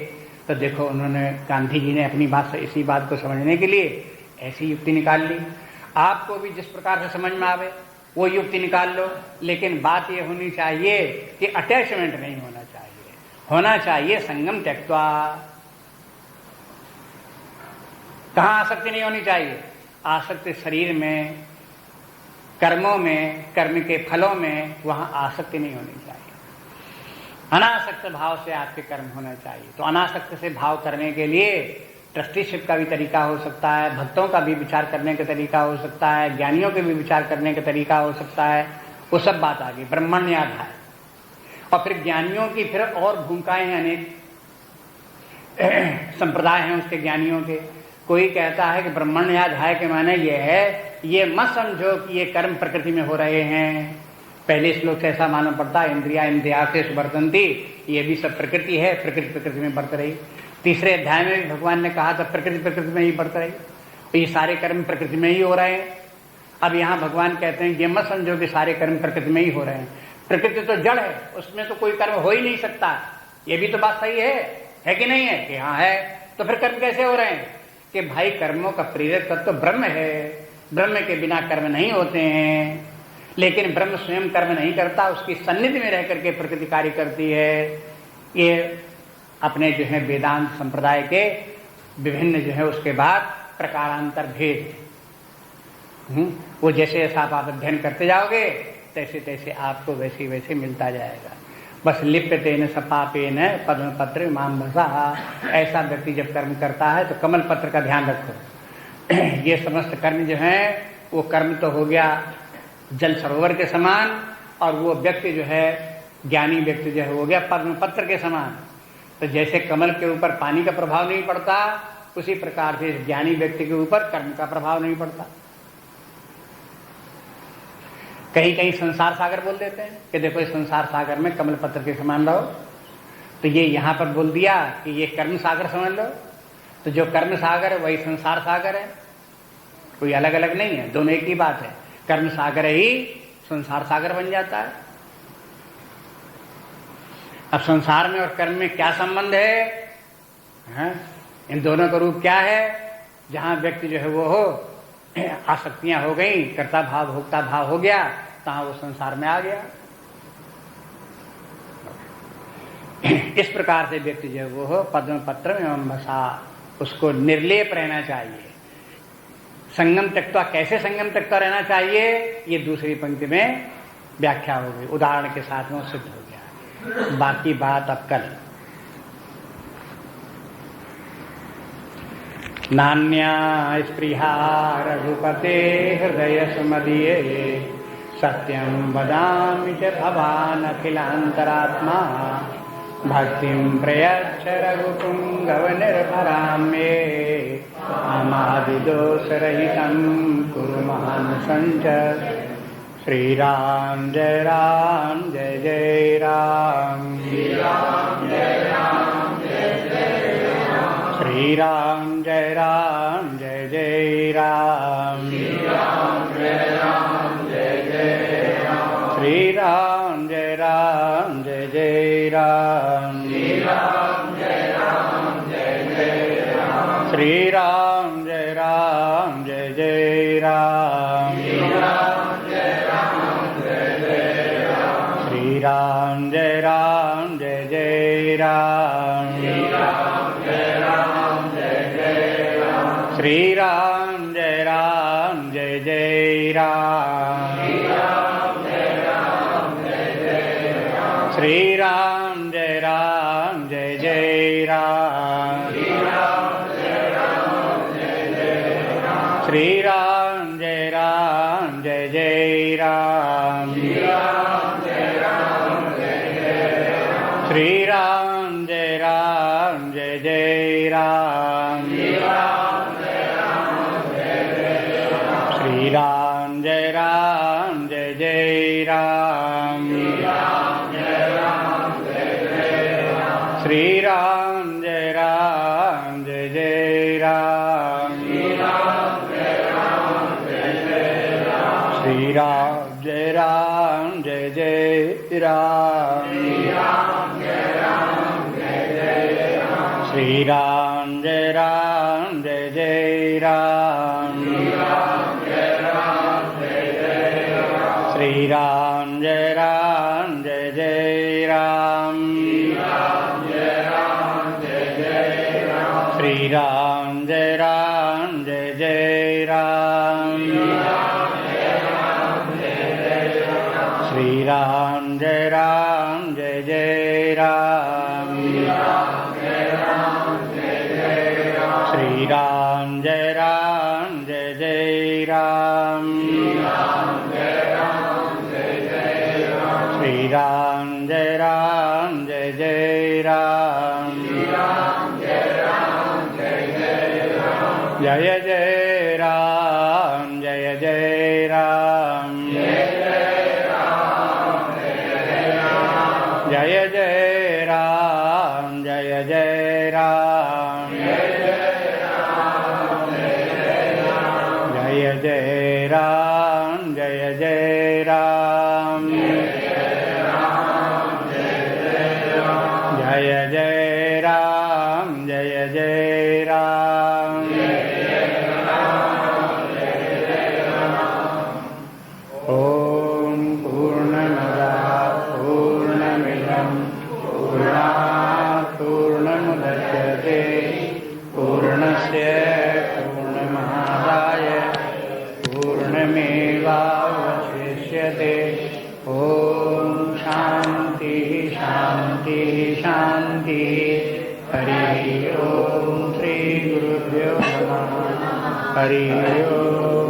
तो देखो उन्होंने, गांधी जी ने अपनी बात से इसी बात को समझने के लिए ऐसी युक्ति निकाल ली। आपको भी जिस प्रकार से समझ में आवे वो युक्ति निकाल लो, लेकिन बात ये होनी चाहिए कि अटैचमेंट नहीं होना चाहिए, होना चाहिए संगम त्यक्त्वा। कहाँ आसक्ति नहीं होनी चाहिए? आसक्ति शरीर में, कर्मों में, कर्म के फलों में, वहां आसक्ति नहीं होनी चाहिए। अनासक्त भाव से आपके कर्म होना चाहिए। तो अनासक्त से भाव करने के लिए ट्रस्टीशिप का भी तरीका हो सकता है, भक्तों का भी विचार करने का तरीका हो सकता है, ज्ञानियों के भी विचार करने का तरीका हो सकता है। वो सब बात आ गई ब्रह्मण्याध्याय। और फिर ज्ञानियों की फिर और भूमिकाएं हैं, अनेक संप्रदाय हैं उसके ज्ञानियों के। कोई कहता है कि ब्रह्मण्याध्याय के माने ये है, ये मत समझो कि ये कर्म प्रकृति में हो रहे हैं, पहले श्लोक से ऐसा मालूम पड़ता इंद्रिया इंद्रियार्थेषु वर्तन्ते, ये भी सब प्रकृति है, प्रकृति प्रकृति में बरत रही। तीसरे अध्याय में भी भगवान ने कहा था प्रकृति प्रकृति में ही बरत रही, तो ये सारे कर्म प्रकृति में ही हो रहे हैं। अब यहाँ भगवान कहते हैं ये मत समझो कि सारे कर्म प्रकृति में ही हो रहे हैं, प्रकृति तो जड़ है, उसमें तो कोई कर्म हो ही नहीं सकता। ये भी तो बात सही है कि नहीं है? कि हाँ है। तो फिर कर्म कैसे हो रहे हैं? कि भाई कर्मों का प्रेरक तत्व तो ब्रह्म है, ब्रह्म के बिना कर्म नहीं होते हैं, लेकिन ब्रह्म स्वयं कर्म नहीं करता, उसकी सन्निधि में रह करके प्रकृति कार्य करती है। ये अपने जो है वेदांत संप्रदाय के विभिन्न जो है उसके बाद प्रकारांतर भेद, वो जैसे जैसा आप अध्ययन करते जाओगे तैसे तैसे आपको वैसे वैसे मिलता जाएगा। बस लिप्यतेन सपापेन पद्म पत्र माम बसा, ऐसा व्यक्ति जब कर्म करता है तो कमल पत्र का ध्यान रखो। ये समस्त कर्म जो है वो कर्म तो हो गया जल सरोवर के समान, और वो व्यक्ति जो है ज्ञानी व्यक्ति जो है हो गया पद्म पत्र के समान। तो जैसे कमल के ऊपर पानी का प्रभाव नहीं पड़ता, उसी प्रकार से ज्ञानी व्यक्ति के ऊपर कर्म का प्रभाव नहीं पड़ता। कहीं कहीं संसार सागर बोल देते हैं कि देखो इस संसार सागर में कमल पत्र के समान रहो, तो ये यहाँ पर बोल दिया कि ये कर्म सागर समझ लो। तो जो कर्म सागर है वही संसार सागर है, कोई अलग अलग नहीं है, दोनों एक ही बात है। कर्म सागर ही संसार सागर बन जाता है। अब संसार में और कर्म में क्या संबंध है? इन दोनों का रूप क्या है? जहां व्यक्ति जो है वो हो आसक्तियां हो गई, कर्ता भाव भोक्ता भाव हो गया, तहां वो संसार में आ गया। इस प्रकार से व्यक्ति जो है वो हो पद्म पत्र में बसा, उसको निर्लेप रहना चाहिए। संगम त्यक्ता, कैसे संगम त्यक्ता रहना चाहिए ये दूसरी पंक्ति में व्याख्या हो गई, उदाहरण के साथ में सिद्ध हो गया। बाकी बात अब कल। नान्या स्पृहा रघुपते हृदय सुमदीये, सत्यं वदामि च भवान् अखिलान्तरात्मा, भक्तिं प्रयच्छ रघुपुङ्गव निर्भरां मे, मामादिदोषरहितं कुरु महानुसञ्च। श्री राम जय जय राम, श्री राम जय श्री राम जय राम जय जय राम, श्री राम जय जय राम, श्री राम जय जय राम, श्री राम जय जय राम, श्री राम जय जय राम, श्री राम जय जय राम, श्री राम जय जय राम, श्री राम जय जय राम, श्री राम जय जय राम, श्री राम जय जय राम, श्री राम जय जय राम, श्री राम जय जय राम, श्री राम जय जय राम, श्री राम जय जय राम, श्री राम जय जय राम, श्री राम जय जय राम, श्री राम जय जय राम, श्री राम जय जय राम, श्री राम जय जय राम, जय जय राम, जय जय राम, जय जय राम, जय जय राम। ओम पूर्णमदः पूर्णमिदं पूर्णात् पूर्णमुदच्यते पूर्णस्य पूर्णमादाय पूर्णमेवावशिष्यते। ओम शांति शांति शांति। हरि ओम। श्री गुरुभ्यो नमः। हरि ओम।